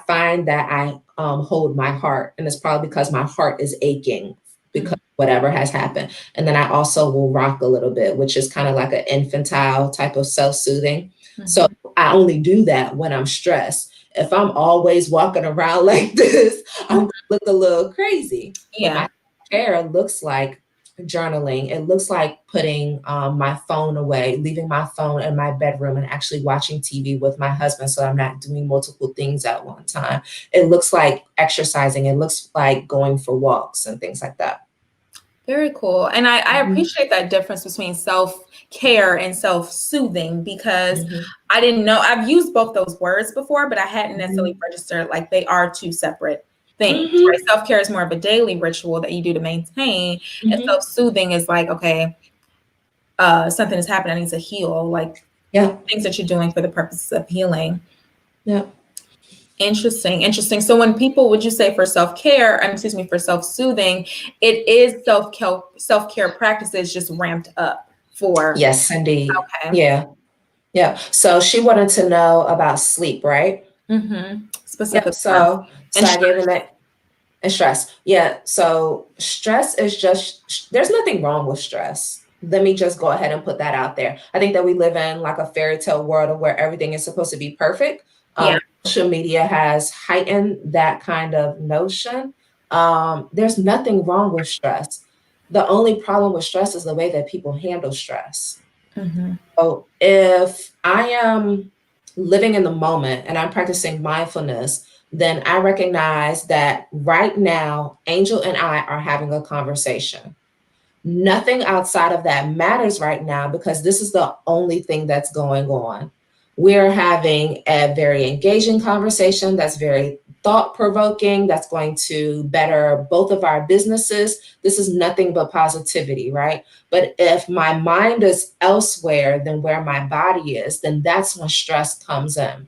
find that I hold my heart, and it's probably because my heart is aching because whatever has happened. And then I also will rock a little bit, which is kind of like an infantile type of self-soothing. So I only do that when I'm stressed. If I'm always walking around like this, I'm gonna look a little crazy. Yeah. But my care looks like journaling. It looks like putting my phone away, leaving my phone in my bedroom and actually watching TV with my husband so I'm not doing multiple things at one time. It looks like exercising. It looks like going for walks and things like that. Very cool. And I appreciate that difference between self-care and self-soothing, because I didn't know, I've used both those words before, but I hadn't necessarily registered like they are two separate things, right? Self-care is more of a daily ritual that you do to maintain, and self-soothing is like, okay, something has happened, I need to heal, like things that you're doing for the purposes of healing. Interesting. So when people, would you say for self-care, for self-soothing, it is self-care practices just ramped up for? Yes, indeed. Okay. Yeah. So she wanted to know about sleep, right? Yep. Specific term. So And I gave stress. him that. And stress. Yeah. So stress is just, there's nothing wrong with stress. Let me just go ahead and put that out there. I think that we live in like a fairy tale world of where everything is supposed to be perfect. Yeah. Social media has heightened that kind of notion. There's nothing wrong with stress. The only problem with stress is the way that people handle stress. Mm-hmm. So if I am living in the moment and I'm practicing mindfulness, then I recognize that right now, Angel and I are having a conversation. Nothing outside of that matters right now because this is the only thing that's going on. We're having a very engaging conversation that's very thought provoking, that's going to better both of our businesses. This is nothing but positivity, right? But if my mind is elsewhere than where my body is, then that's when stress comes in.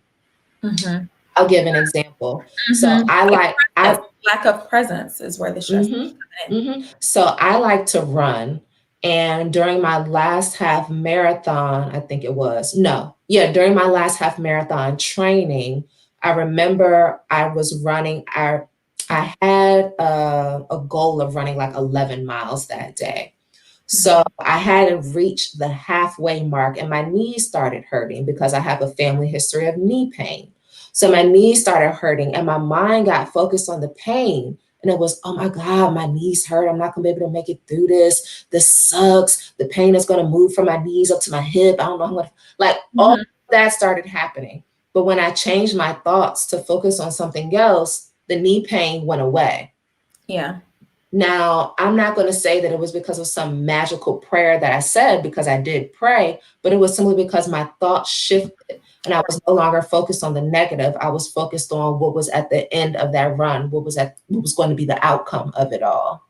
Mm-hmm. I'll give an example. So Mm-hmm. I like, I, Lack of presence is where the stress is mhm, coming in. So I like to run. And during my last half marathon, I think it was, no, yeah, during my last half marathon training, I remember I was running, I had a goal of running like 11 miles that day. So I hadn't reached the halfway mark and my knees started hurting because I have a family history of knee pain. So my knees started hurting and my mind got focused on the pain. And it was, oh my God, my knees hurt. I'm not going to be able to make it through this. This sucks. The pain is going to move from my knees up to my hip. I don't know what, like all Mm-hmm. that started happening. But when I changed my thoughts to focus on something else, the knee pain went away. Yeah. Now, I'm not going to say that it was because of some magical prayer that I said, because I did pray, but it was simply because my thoughts shifted and I was no longer focused on the negative. I was focused on what was at the end of that run, what was going to be the outcome of it all.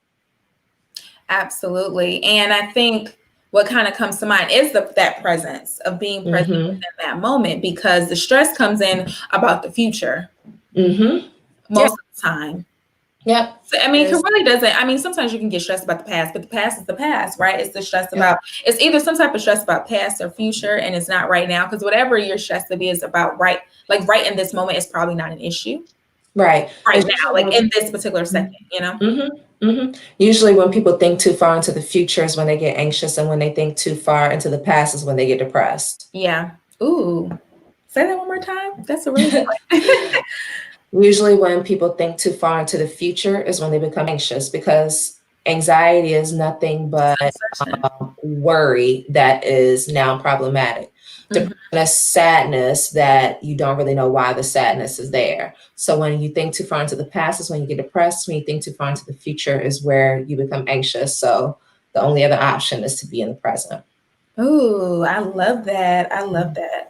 Absolutely. And I think what kind of comes to mind is that presence of being present Mm-hmm. within that moment, because the stress comes in about the future Mm-hmm. Yep. most of the time. Yep. So, I mean, it There's, really doesn't. I mean, sometimes you can get stressed about the past, but the past is the past, right? It's the stress yep. about, it's either some type of stress about past or future, and it's not right now, because whatever you're stressed to be is about right in this moment is probably not an issue Right. right It's now, usually like when, in this particular second, you know? Usually when people think too far into the future is when they get anxious, and when they think too far into the past is when they get depressed. Yeah. Ooh. Say that one more time. That's a really good one. Usually, when people think too far into the future is when they become anxious, because anxiety is nothing but Uncertain. worry that is now problematic. Depression Mhm. is sadness that you don't really know why the sadness is there. So, when you think too far into the past is when you get depressed. When you think too far into the future is where you become anxious. So, the only other option is to be in the present. Ooh, I love that. I love that.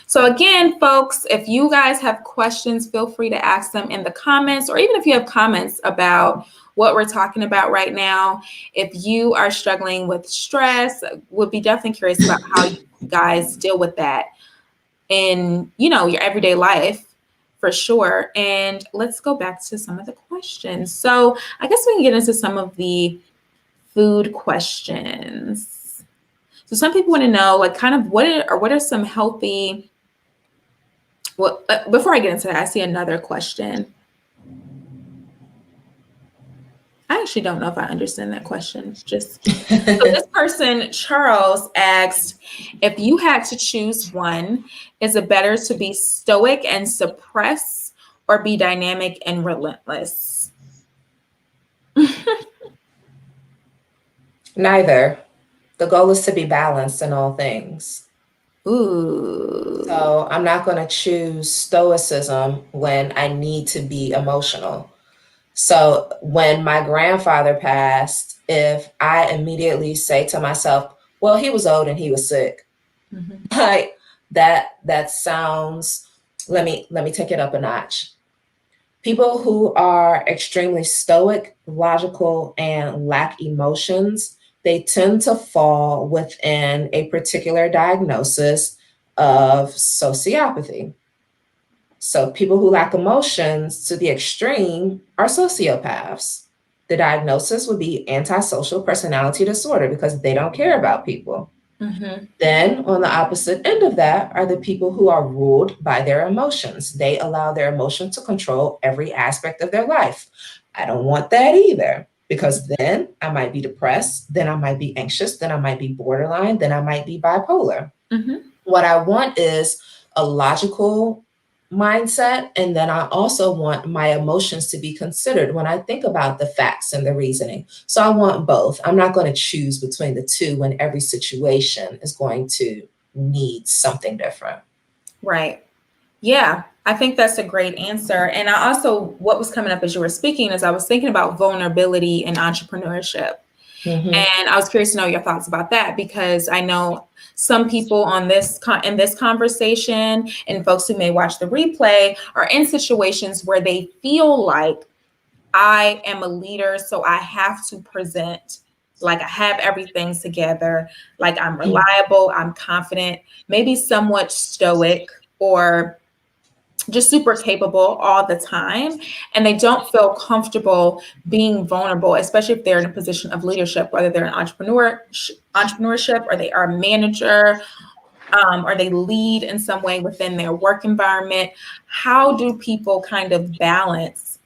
So, again, folks, if you guys have questions, feel free to ask them in the comments, or even if you have comments about what we're talking about right now. If you are struggling with stress, would be definitely curious about how you guys deal with that in, your everyday life, for sure. And let's go back to some of the questions. So, I guess we can get into some of the food questions. So some people want to know, like, kind of what are some healthy. Well, before I get into that, I see another question. I actually don't know if I understand that question. Just so this person, Charles, asked, if you had to choose one, is it better to be stoic and suppress, or be dynamic and relentless? Neither. The goal is to be balanced in all things. Ooh. So I'm not going to choose stoicism when I need to be emotional. So when my grandfather passed, if I immediately say to myself, well, he was old and he was sick, Mhm. like that sounds, let me take it up a notch. People who are extremely stoic, logical, and lack emotions, they tend to fall within a particular diagnosis of sociopathy. So people who lack emotions to the extreme are sociopaths. The diagnosis would be antisocial personality disorder because they don't care about people. Mm-hmm. Then, on the opposite end of that, are the people who are ruled by their emotions. They allow their emotion to control every aspect of their life. I don't want that either, because then I might be depressed, then I might be anxious, then I might be borderline, then I might be bipolar. Mm-hmm. What I want is a logical mindset. And then I also want my emotions to be considered when I think about the facts and the reasoning. So I want both. I'm not going to choose between the two when every situation is going to need something different. Right. Yeah, I think that's a great answer. And I also, what was coming up as you were speaking is I was thinking about vulnerability and entrepreneurship. Mm-hmm. And I was curious to know your thoughts about that, because I know some people on this in this conversation and folks who may watch the replay are in situations where they feel like I am a leader, so I have to present like I have everything together, like I'm reliable, I'm confident, maybe somewhat stoic, or just super capable all the time, and they don't feel comfortable being vulnerable, especially if they're in a position of leadership, whether they're an entrepreneurship, or they are a manager, or they lead in some way within their work environment. How do people kind of balance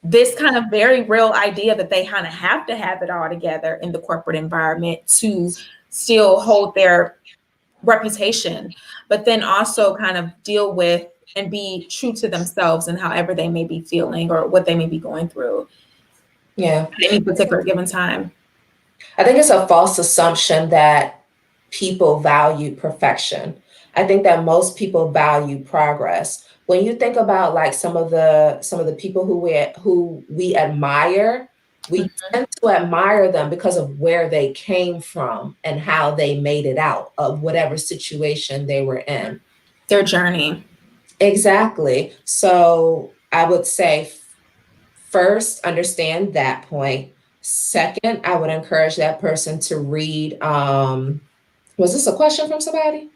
this kind of very real idea that they kind of have to have it all together in the corporate environment to still hold their reputation, but then also kind of deal with and be true to themselves and however they may be feeling or what they may be going through Yeah. at any particular given time? I think it's a false assumption that people value perfection. I think that most people value progress. When you think about like some of the people who we admire, we tend to admire them because of where they came from and how they made it out of whatever situation they were in. Their journey. Exactly. So I would say first, understand that point. Second, I would encourage that person to read. Was this a question from somebody?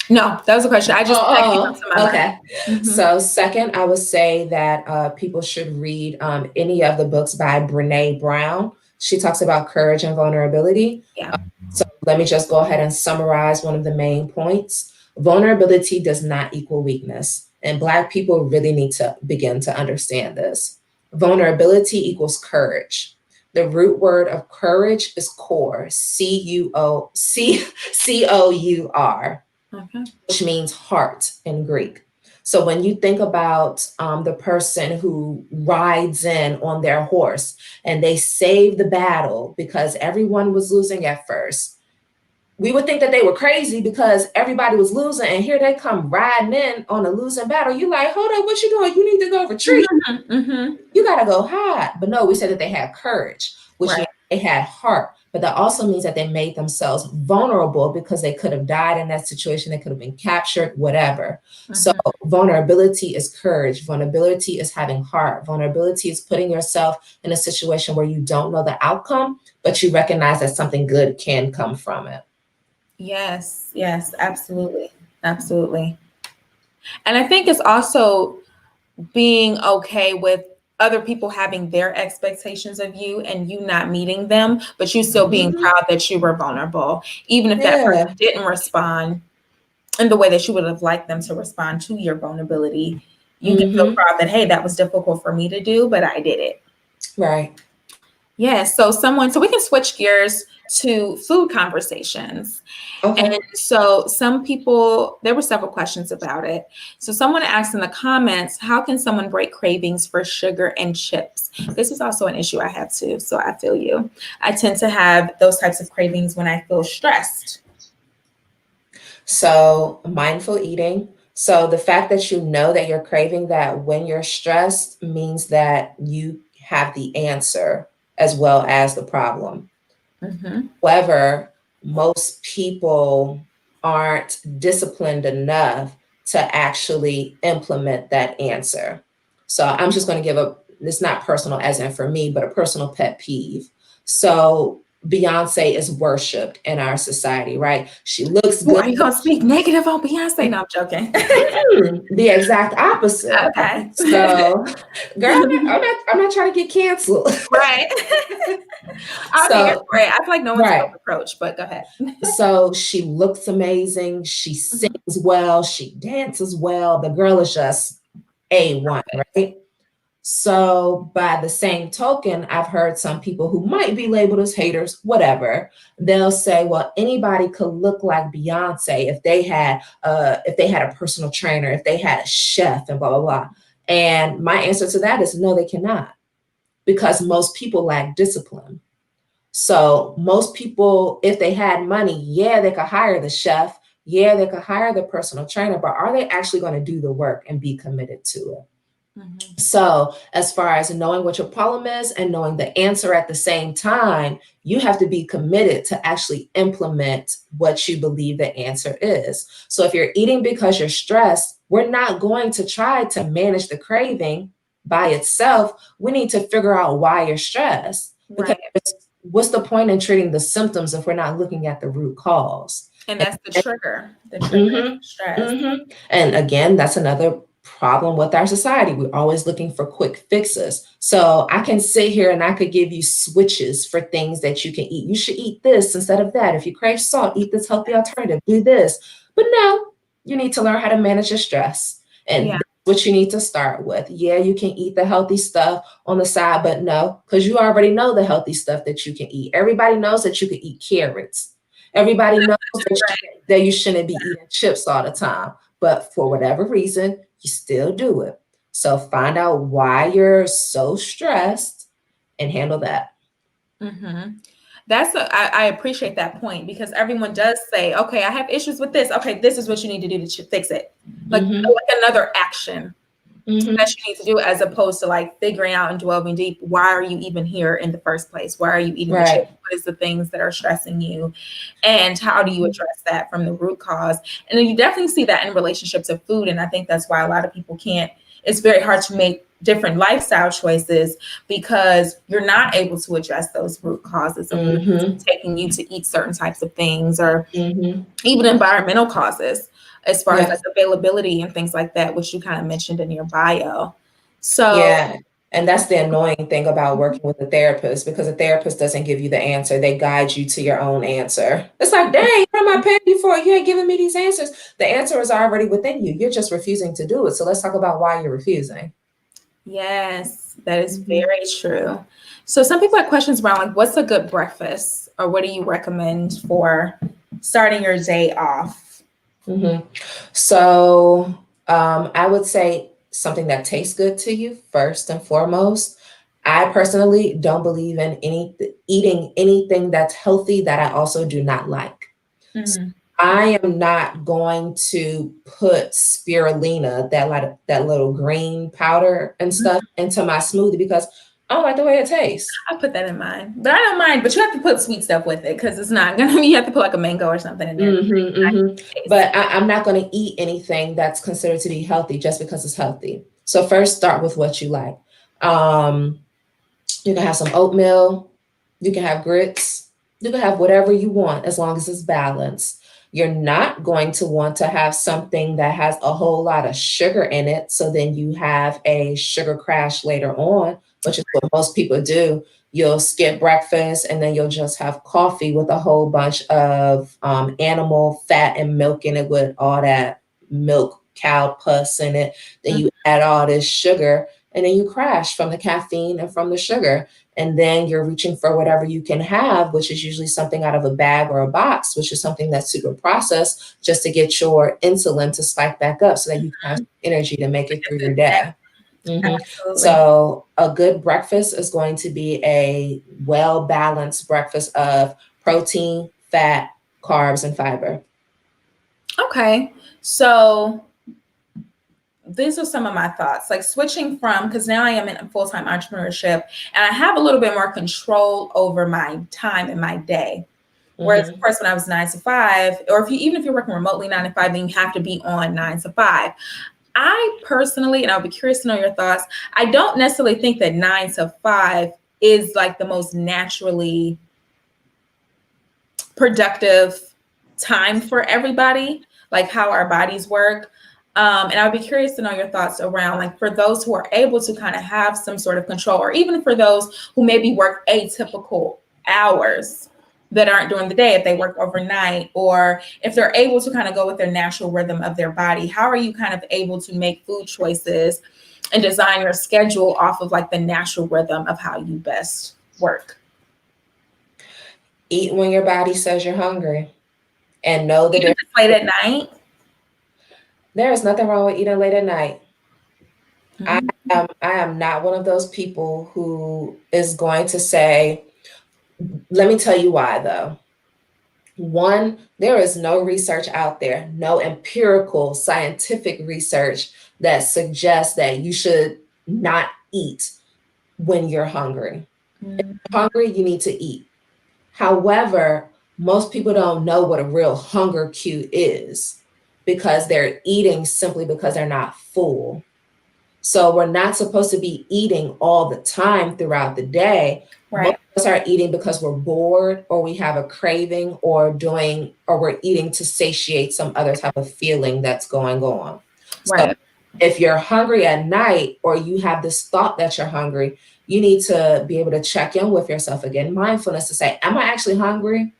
No, that was a question. I just that came up to my mind. Okay. Mm-hmm. So, second, I would say that people should read any of the books by Brene Brown. She talks about courage and vulnerability. Yeah. So, let me just go ahead and summarize one of the main points. Vulnerability does not equal weakness, and Black people really need to begin to understand this. Vulnerability equals courage. The root word of courage is core, C-O-U-R, Okay. which means heart in Greek. So when you think about the person who rides in on their horse and they save the battle because everyone was losing at first, we would think that they were crazy because everybody was losing, and here they come riding in on a losing battle. You like, hold up, what you doing? You need to go retreat. Mm-hmm. Mm-hmm. You got to go hide. But no, we said that they had courage, which Right. means they had heart. But that also means that they made themselves vulnerable because they could have died in that situation. They could have been captured, whatever. Mm-hmm. So vulnerability is courage. Vulnerability is having heart. Vulnerability is putting yourself in a situation where you don't know the outcome, but you recognize that something good can come from it. Yes. Yes. Absolutely. Absolutely. And I think it's also being okay with other people having their expectations of you and you not meeting them, but you still being proud that you were vulnerable, even if that person Yeah. didn't respond in the way that you would have liked them to respond to your vulnerability. You can feel proud that, hey, that was difficult for me to do, but I did it. Right. Yeah. So we can switch gears to food conversations. Okay. And so some people, there were several questions about it. So someone asked in the comments, how can someone break cravings for sugar and chips? This is also an issue I have too. So I feel you. I tend to have those types of cravings when I feel stressed. So, mindful eating. So, the fact that you know that you're craving that when you're stressed means that you have the answer as well as the problem. Mm-hmm. However, most people aren't disciplined enough to actually implement that answer. So, I'm just going to give it's not personal as in for me, but a personal pet peeve. So, Beyonce is worshipped in our society, right? She looks Ooh, good. are you going to speak negative on Beyonce? No, I'm joking. The exact opposite. Okay. So, girl, I'm not trying to get canceled. Right. I'll be here So, for it. I feel like no one's right. self-approach, but go ahead. So she looks amazing. She Mhm. sings well. She dances well. The girl is just A1, Perfect. right? So, by the same token, I've heard some people who might be labeled as haters, whatever. They'll say, "Well, anybody could look like Beyonce if they had a personal trainer, if they had a chef, and blah blah blah." And my answer to that is no, they cannot, because most people lack discipline. So most people, if they had money, yeah, they could hire the chef, yeah, they could hire the personal trainer, but are they actually going to do the work and be committed to it? Mhm. So, as far as knowing what your problem is and knowing the answer at the same time, you have to be committed to actually implement what you believe the answer is. So, if you're eating because you're stressed, we're not going to try to manage the craving by itself. We need to figure out why you're stressed, because Right. what's the point in treating the symptoms if we're not looking at the root cause? And that's the trigger. The trigger is Mhm, stress. mhm. And again, that's another problem with our society. We're always looking for quick fixes. So I can sit here and I could give you switches for things that you can eat. You should eat this instead of that. If you crave salt, eat this healthy alternative. Do this. But no, you need to learn how to manage your stress. And Yeah. that's what you need to start with. Yeah, you can eat the healthy stuff on the side, but no, because you already know the healthy stuff that you can eat. Everybody knows that you can eat carrots. Everybody knows that you shouldn't be eating chips all the time, but for whatever reason, you still do it. So find out why you're so stressed and handle that. Mm-hmm. I appreciate that point because everyone does say, okay, I have issues with this. Okay, this is what you need to do to fix it. Mm-hmm. Like another action that Mm-hmm. you need to do, as opposed to like figuring out and delving deep. Why are you even here in the first place? Why are you eating the chips? Right. What is the things that are stressing you? And how do you address that from the root cause? And then you definitely see that in relationships of food. And I think that's why a lot of people can't, it's very hard to make different lifestyle choices because you're not able to address those root causes of what's Mm-hmm. taking you to eat certain types of things, or Mm-hmm. even environmental causes as far as Yeah. like availability and things like that, which you kind of mentioned in your bio. So Yeah. And that's the annoying thing about working with a therapist, because a therapist doesn't give you the answer. They guide you to your own answer. It's like, dang, what am I paying you for? You ain't giving me these answers. The answer is already within you. You're just refusing to do it. So let's talk about why you're refusing. yes, that is Mhm. very true. So some people have questions around like what's a good breakfast, or what do you recommend for starting your day off? Mhm. So, I would say something that tastes good to you first and foremost. I personally don't believe in eating anything that's healthy that I also do not like. So Mhm. I am not going to put spirulina, that little green powder and stuff, into my smoothie because I don't like the way it tastes. I put that in mine, but I don't mind. But you have to put sweet stuff with it because it's not gonna be. You have to put like a mango or something in there to Mhm, mhm. taste. But I'm not going to eat anything that's considered to be healthy just because it's healthy. So first, start with what you like. Um, you can have some oatmeal. You can have grits. You can have whatever you want as long as it's balanced. You're not going to want to have something that has a whole lot of sugar in it. So then you have a sugar crash later on, which is what most people do. You'll skip breakfast and then you'll just have coffee with a whole bunch of animal fat and milk in it, with all that milk cow pus in it. Then Mhm. you add all this sugar and then you crash from the caffeine and from the sugar. And then you're reaching for whatever you can have, which is usually something out of a bag or a box, which is something that's super processed, just to get your insulin to spike back up so that you can have energy to make it through your day. Mhm. Absolutely. So, a good breakfast is going to be a well balanced breakfast of protein, fat, carbs, and fiber. Okay. So these are some of my thoughts, like switching from, because now I am in full-time entrepreneurship and I have a little bit more control over my time and my day. Whereas, of Mhm. course, when I was 9 to 5, or even if you're working remotely 9 to 5, then you have to be on 9 to 5. I personally, and I'll be curious to know your thoughts, I don't necessarily think that 9 to 5 is like the most naturally productive time for everybody, like how our bodies work. And I'd be curious to know your thoughts around, like, for those who are able to kind of have some sort of control, or even for those who maybe work atypical hours that aren't during the day, if they work overnight, or if they're able to kind of go with their natural rhythm of their body, how are you kind of able to make food choices and design your schedule off of like the natural rhythm of how you best work? Eat when your body says you're hungry, and know that Even if it's late at night. there is nothing wrong with eating late at night. Mhm. I am not one of those people who is going to say, let me tell you why though. One, there is no research out there, no empirical scientific research that suggests that you should not eat when you're hungry. If you're hungry, you need to eat. However, most people don't know what a real hunger cue is because they're eating simply because they're not full. So we're not supposed to be eating all the time throughout the day. Most Right. of us are eating because we're bored or we have a craving or we're eating to satiate some other type of feeling that's going on. So Right. if you're hungry at night or you have this thought that you're hungry, you need to be able to check in with yourself again. Mindfulness to say, am I actually hungry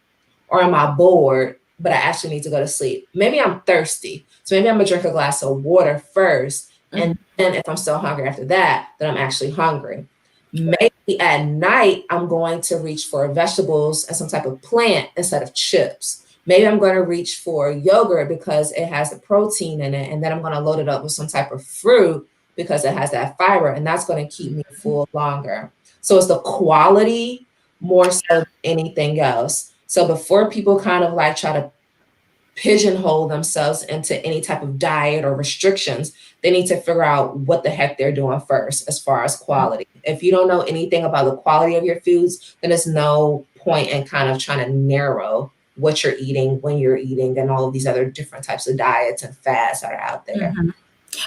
or am I bored, but I actually need to go to sleep? Maybe I'm thirsty. So maybe I'm gonna drink a glass of water first. And then if I'm still hungry after that, then I'm actually hungry. Maybe at night, I'm going to reach for vegetables and some type of plant instead of chips. Maybe I'm going to reach for yogurt because it has the protein in it. And then I'm going to load it up with some type of fruit because it has that fiber. And that's going to keep me full longer. So it's the quality more so than anything else. So before people kind of like try to pigeonhole themselves into any type of diet or restrictions, they need to figure out what the heck they're doing first as far as quality. If you don't know anything about the quality of your foods, then there's no point in kind of trying to narrow what you're eating, when you're eating, and all of these other different types of diets and fasts that are out there. Mhm.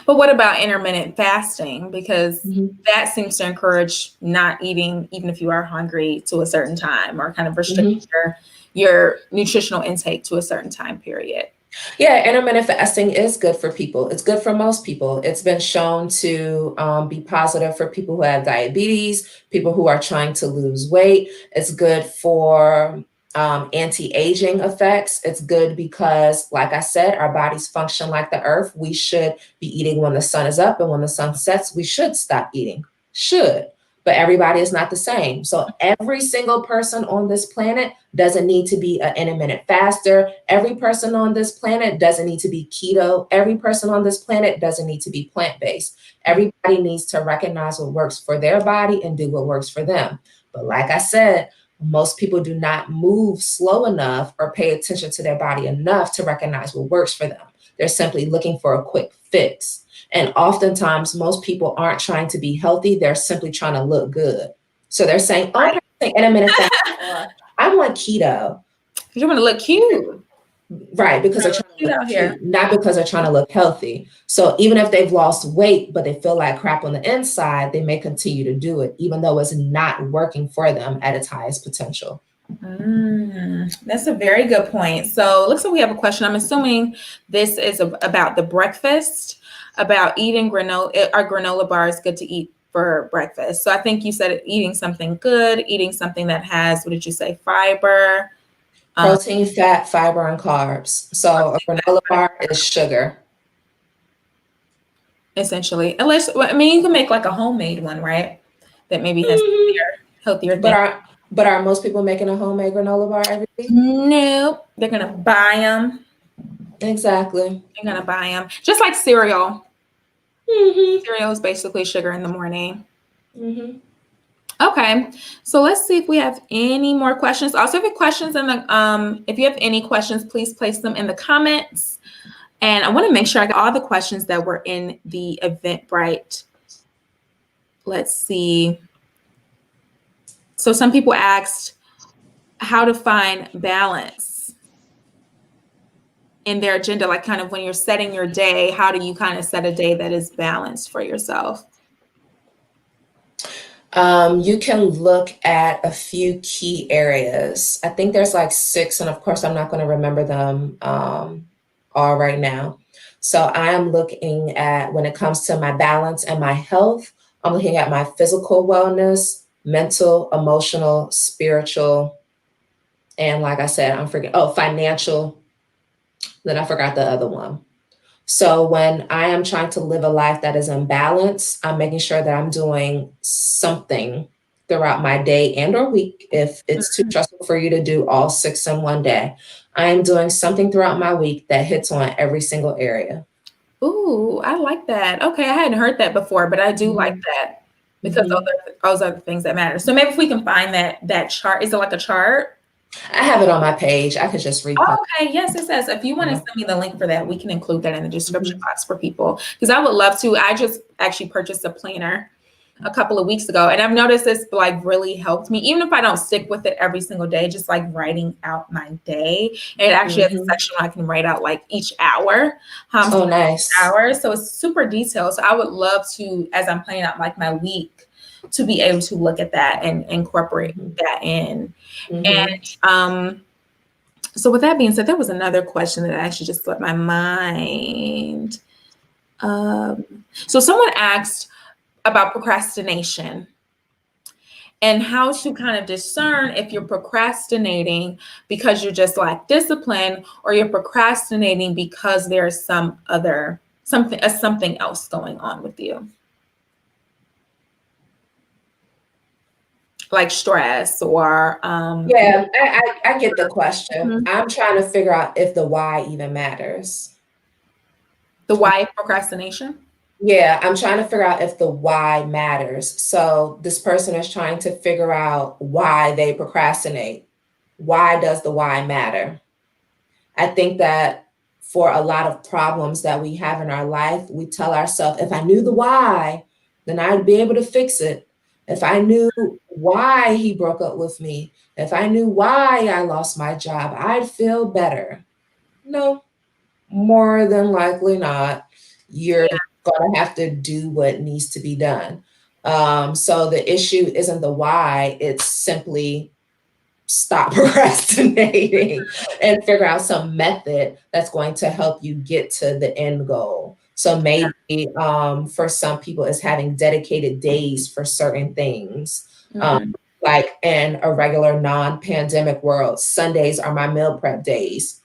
But what about intermittent fasting? Because Mhm. that seems to encourage not eating, even if you are hungry, to a certain time, or kind of restricting Mhm. your nutritional intake to a certain time period. Yeah, intermittent fasting is good for people. It's good for most people. It's been shown to be positive for people who have diabetes, people who are trying to lose weight. It's good for anti-aging effects. It's good because, like I said, our bodies function like the earth. We should be eating when the sun is up, and when the sun sets, we should stop eating. Should. But everybody is not the same. So every single person on this planet doesn't need to be an intermittent faster. Every person on this planet doesn't need to be keto. Every person on this planet doesn't need to be plant-based. Everybody needs to recognize what works for their body and do what works for them. But like I said, most people do not move slow enough or pay attention to their body enough to recognize what works for them. They're simply looking for a quick fix. And oftentimes, most people aren't trying to be healthy. They're simply trying to look good. So they're saying, oh, I'm practicing intermittent fasting, or I'm on keto. You want to look cute. Right, because they're trying to Cute look out here. cute, not because they're trying to look healthy. So even if they've lost weight, but they feel like crap on the inside, they may continue to do it, even though it's not working for them at its highest potential. That's a very good point. So, looks like we have a question. I'm assuming this is about the breakfast, about eating granola. Are granola bars good to eat for breakfast? So, I think you said eating something good, eating something that has, what did you say, fiber? Protein, fat, fiber, and carbs. So a granola bar is sugar. Essentially, unless, well, I mean, you can make like a homemade one, right? That maybe has Mhm. healthier But things. are most people making a homemade granola bar every week? Nope, they're gonna buy them. Exactly. They're gonna buy them, just like cereal. Hmm. Cereal is basically sugar in the morning. Hmm. Okay, so let's see if we have any more questions. Also, if you have questions in the if you have any questions, please place them in the comments. And I want to make sure I got all the questions that were in the Eventbrite. Let's see. So some people asked how to find balance in their agenda, like kind of when you're setting your day, how do you kind of set a day that is balanced for yourself? You can look at a few key areas. I think there's like six, and of course, I'm not going to remember them all right now. So I am looking at, when it comes to my balance and my health, I'm looking at my physical wellness, mental, emotional, spiritual, and like I said, financial. Then I forgot the other one. So when I am trying to live a life that is in balance, I'm making sure that I'm doing something throughout my day and or week. If it's too stressful for you to do all six in one day, I am doing something throughout my week that hits on every single area. Ooh, I like that. Okay, I hadn't heard that before, but I do like Mhm. that because Mhm. those are the things that matter. So maybe if we can find that chart, is it like a chart? I have it on my page. I could just repost. Oh, okay. Yes, it says. If you want to Yeah. send me the link for that, we can include that in the description Mhm. box for people because I would love to. I just actually purchased a planner a couple of weeks ago, and I've noticed this like really helped me. Even if I don't stick with it every single day, just like writing out my day. And it actually has a Mhm. section where I can write out like each hour, how I'm Oh, spending each nice. hour. So it's super detailed. So I would love to, as I'm planning out like my week, to be able to look at that and incorporate Mhm. that in. Mhm. And so with that being said, there was another question that actually just slipped my mind. So someone asked about procrastination and how to kind of discern if you're procrastinating because you're just like discipline or you're procrastinating because there's something else going on with you, like stress or Yeah, I get the question. Mhm. I'm trying to figure out if the why even matters. The why of procrastination. Yeah, I'm trying to figure out if the why matters. So this person is trying to figure out why they procrastinate. Why does the why matter? I think that for a lot of problems that we have in our life, we tell ourselves, if I knew the why, then I'd be able to fix it. If I knew why he broke up with me, if I knew why I lost my job, I'd feel better. No, more than likely not. You're going to have to do what needs to be done. So the issue isn't the why, it's simply stop procrastinating and figure out some method that's going to help you get to the end goal. So maybe for some people, it's having dedicated days for certain things. Um, Mhm. like in a regular non-pandemic world, Sundays are my meal prep days.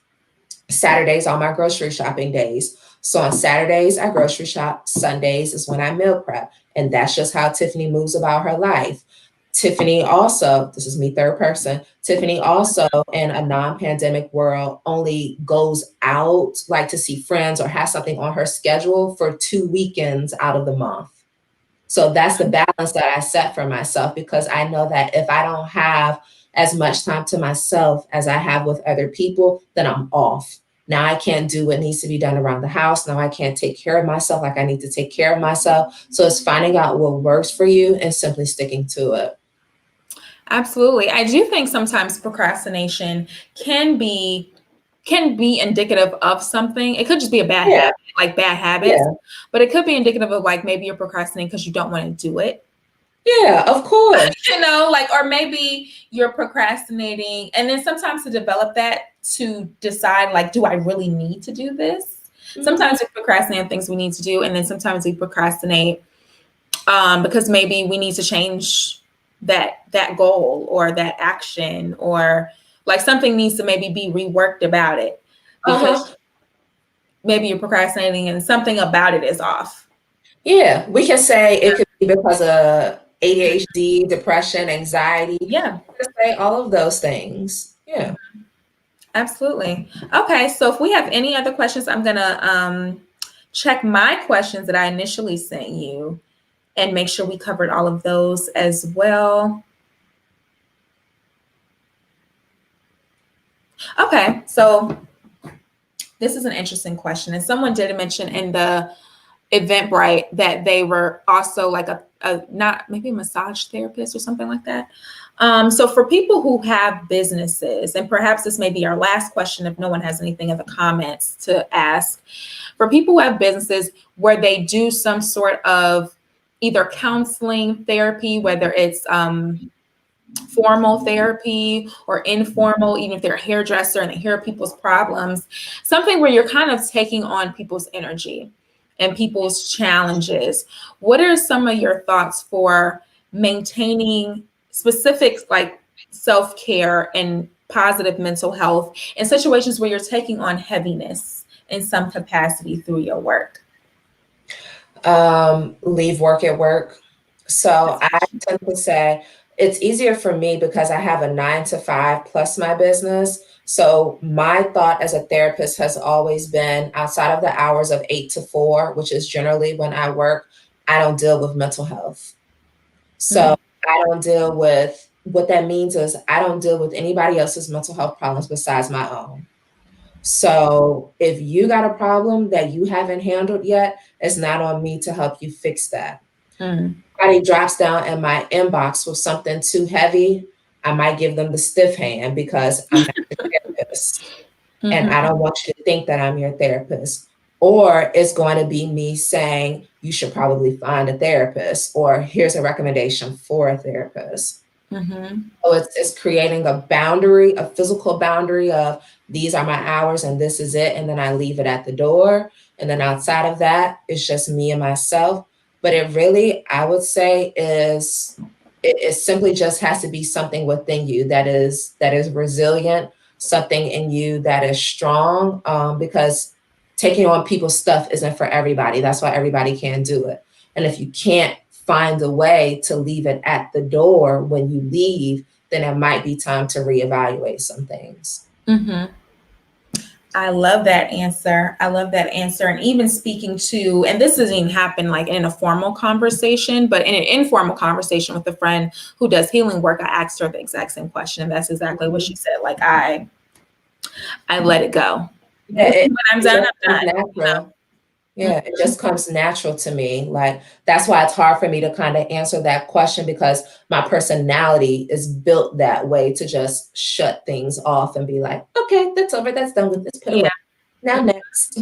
Saturdays are my grocery shopping days. So on Saturdays, I grocery shop. Sundays is when I meal prep. And that's just how Tiffany moves about her life. Tiffany also, this is me, third person, Tiffany also in a non pandemic world only goes out like to see friends or has something on her schedule for 2 weekends out of the month. So that's the balance that I set for myself because I know that if I don't have as much time to myself as I have with other people, then I'm off. Now I can't do what needs to be done around the house. Now I can't take care of myself like I need to take care of myself. So it's finding out what works for you and simply sticking to it. Absolutely. I do think sometimes procrastination can be indicative of something. It could just be a bad Yeah, habit, like bad habits, yeah, but it could be indicative of like maybe you're procrastinating because you don't want to do it. yeah, of course. Like, or maybe you're procrastinating. And then sometimes to develop that to decide, like, do I really need to do this? Mhm. Sometimes we procrastinate on things we need to do. And then sometimes we procrastinate because maybe we need to change that goal or that action or like something needs to maybe be reworked about it Uh-huh. because maybe you're procrastinating and something about it is off. Yeah, we can say it could be because of ADHD, depression, anxiety. Yeah, We can say all of those things. Yeah. absolutely. Okay, so if we have any other questions, I'm gonna check my questions that I initially sent you and make sure we covered all of those as well. Okay, so this is an interesting question, and someone did mention in the Eventbrite that they were also like a not maybe a massage therapist or something like that. So for people who have businesses, and perhaps this may be our last question if no one has anything in the comments to ask, for people who have businesses where they do some sort of either counseling therapy, whether it's formal therapy or informal, even if they're a hairdresser and they hear people's problems, something where you're kind of taking on people's energy and people's challenges. What are some of your thoughts for maintaining specific like self-care and positive mental health in situations where you're taking on heaviness in some capacity through your work? Leave work at work. So I tend to say it's easier for me because I have a 9 to 5 plus my business. So my thought as a therapist has always been outside of the hours of 8 to 4, which is generally when I work, I don't deal with mental health. So I don't deal with what that means is I don't deal with anybody else's mental health problems besides my own. So if you got a problem that you haven't handled yet, it's not on me to help you fix that. Mm. Somebody drops down in my inbox with something too heavy, I might give them the stiff hand because I'm not the therapist. And I don't want you to think that I'm your therapist. Or it's going to be me saying, you should probably find a therapist, or here's a recommendation for a therapist. So it's creating a boundary, a physical boundary of these are my hours and this is it. And then I leave it at the door. And then outside of that, it's just me and myself. But it really, I would say, it simply just has to be something within you that is resilient, something in you that is strong, because taking on people's stuff isn't for everybody. That's why everybody can't do it. And if you can't find a way to leave it at the door when you leave, then it might be time to reevaluate some things. I love that answer. I love that answer. And even speaking to, and this doesn't even happen like in a formal conversation, but in an informal conversation with a friend who does healing work, I asked her the exact same question. And that's exactly what she said. Like, I let it go. Yeah, When I'm done, I'm done. natural. Yeah, it just comes natural to me. Like, that's why it's hard for me to kind of answer that question because my personality is built that way to just shut things off and be like, okay, that's over, that's done with this, put away. Now next.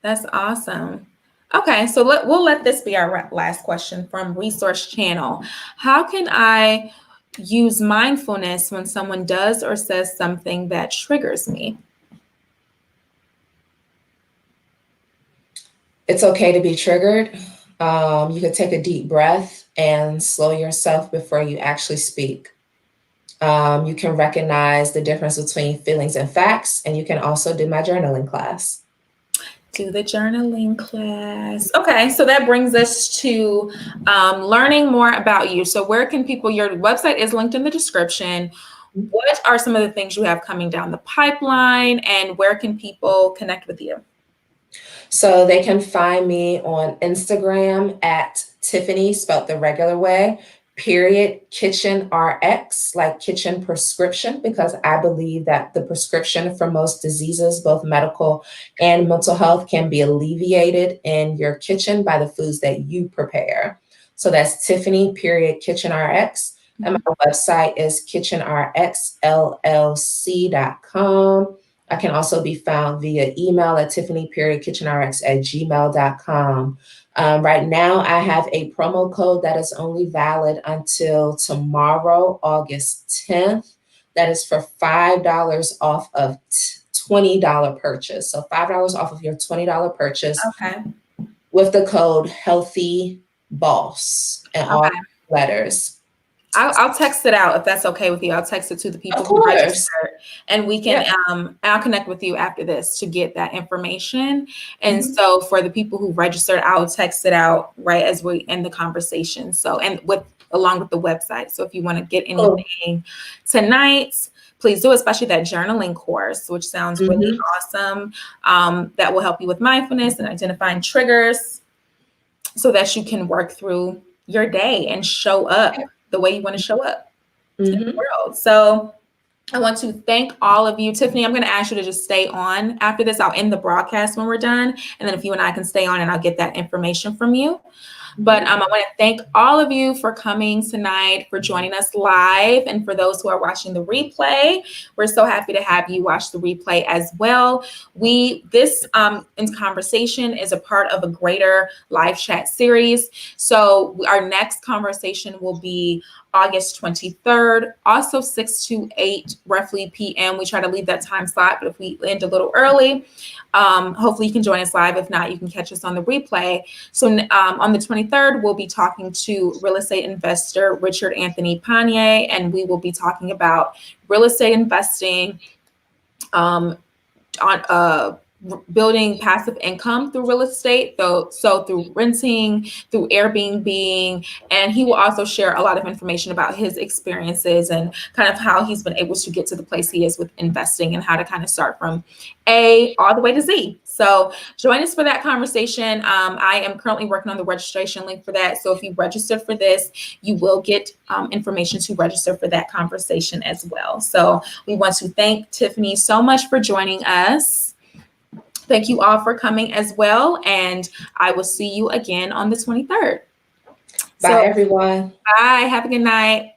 That's awesome. Okay, so we'll let this be our last question from Resource Channel. How can I use mindfulness when someone does or says something that triggers me? It's okay to be triggered. You could take a deep breath and slow yourself before you actually speak. You can recognize the difference between feelings and facts, and you can also do my journaling class. Do the journaling class. Okay, so that brings us to learning more about you. So where can people, your website is linked in the description. What are some of the things you have coming down the pipeline, and where can people connect with you? So they can find me on Instagram at TIFFANY, spelled the regular way, period, kitchen RX, like kitchen prescription, because I believe that the prescription for most diseases, both medical and mental health, can be alleviated in your kitchen by the foods that you prepare. So that's TIFFANY, period, kitchen RX. And my website is kitchenrxllc.com. I can also be found via email at tiffany.kitchenrx@gmail.com. Right now, I have a promo code that is only valid until tomorrow, August 10th. That is for $5 off of $20 purchase. So $5 off of your $20 purchase. Okay. With the code HEALTHYBOSS and all letters. I'll text it out if that's okay with you. I'll text it to the people who registered, and we can. I'll connect with you after this to get that information. And so for the people who registered, I'll text it out right as we end the conversation. So along with the website. So if you want to get anything tonight, please do, especially that journaling course, which sounds really awesome. That will help you with mindfulness and identifying triggers, so that you can work through your day and show up the way you want to show up in the world. So I want to thank all of you. Tiffany, I'm going to ask you to just stay on after this. I'll end the broadcast when we're done. And then if you and I can stay on, and I'll get that information from you. But I want to thank all of you for coming tonight, for joining us live. And for those who are watching the replay, we're so happy to have you watch the replay as well. This in conversation is a part of a greater live chat series. So our next conversation will be August 23rd, also 6 to 8 roughly p.m. We try to leave that time slot, but if we end a little early, hopefully you can join us live. If not, you can catch us on the replay. So on the 23rd, we'll be talking to real estate investor Richard Anthony Panier, and we will be talking about real estate investing, on building passive income through real estate, so through renting, through Airbnb, and he will also share a lot of information about his experiences and kind of how he's been able to get to the place he is with investing and how to kind of start from A all the way to Z. So join us for that conversation. I am currently working on the registration link for that. So if you registered for this, you will get information to register for that conversation as well. So we want to thank Tiffany so much for joining us. Thank you all for coming as well. And I will see you again on the 23rd. Bye, everyone. Bye. Have a good night.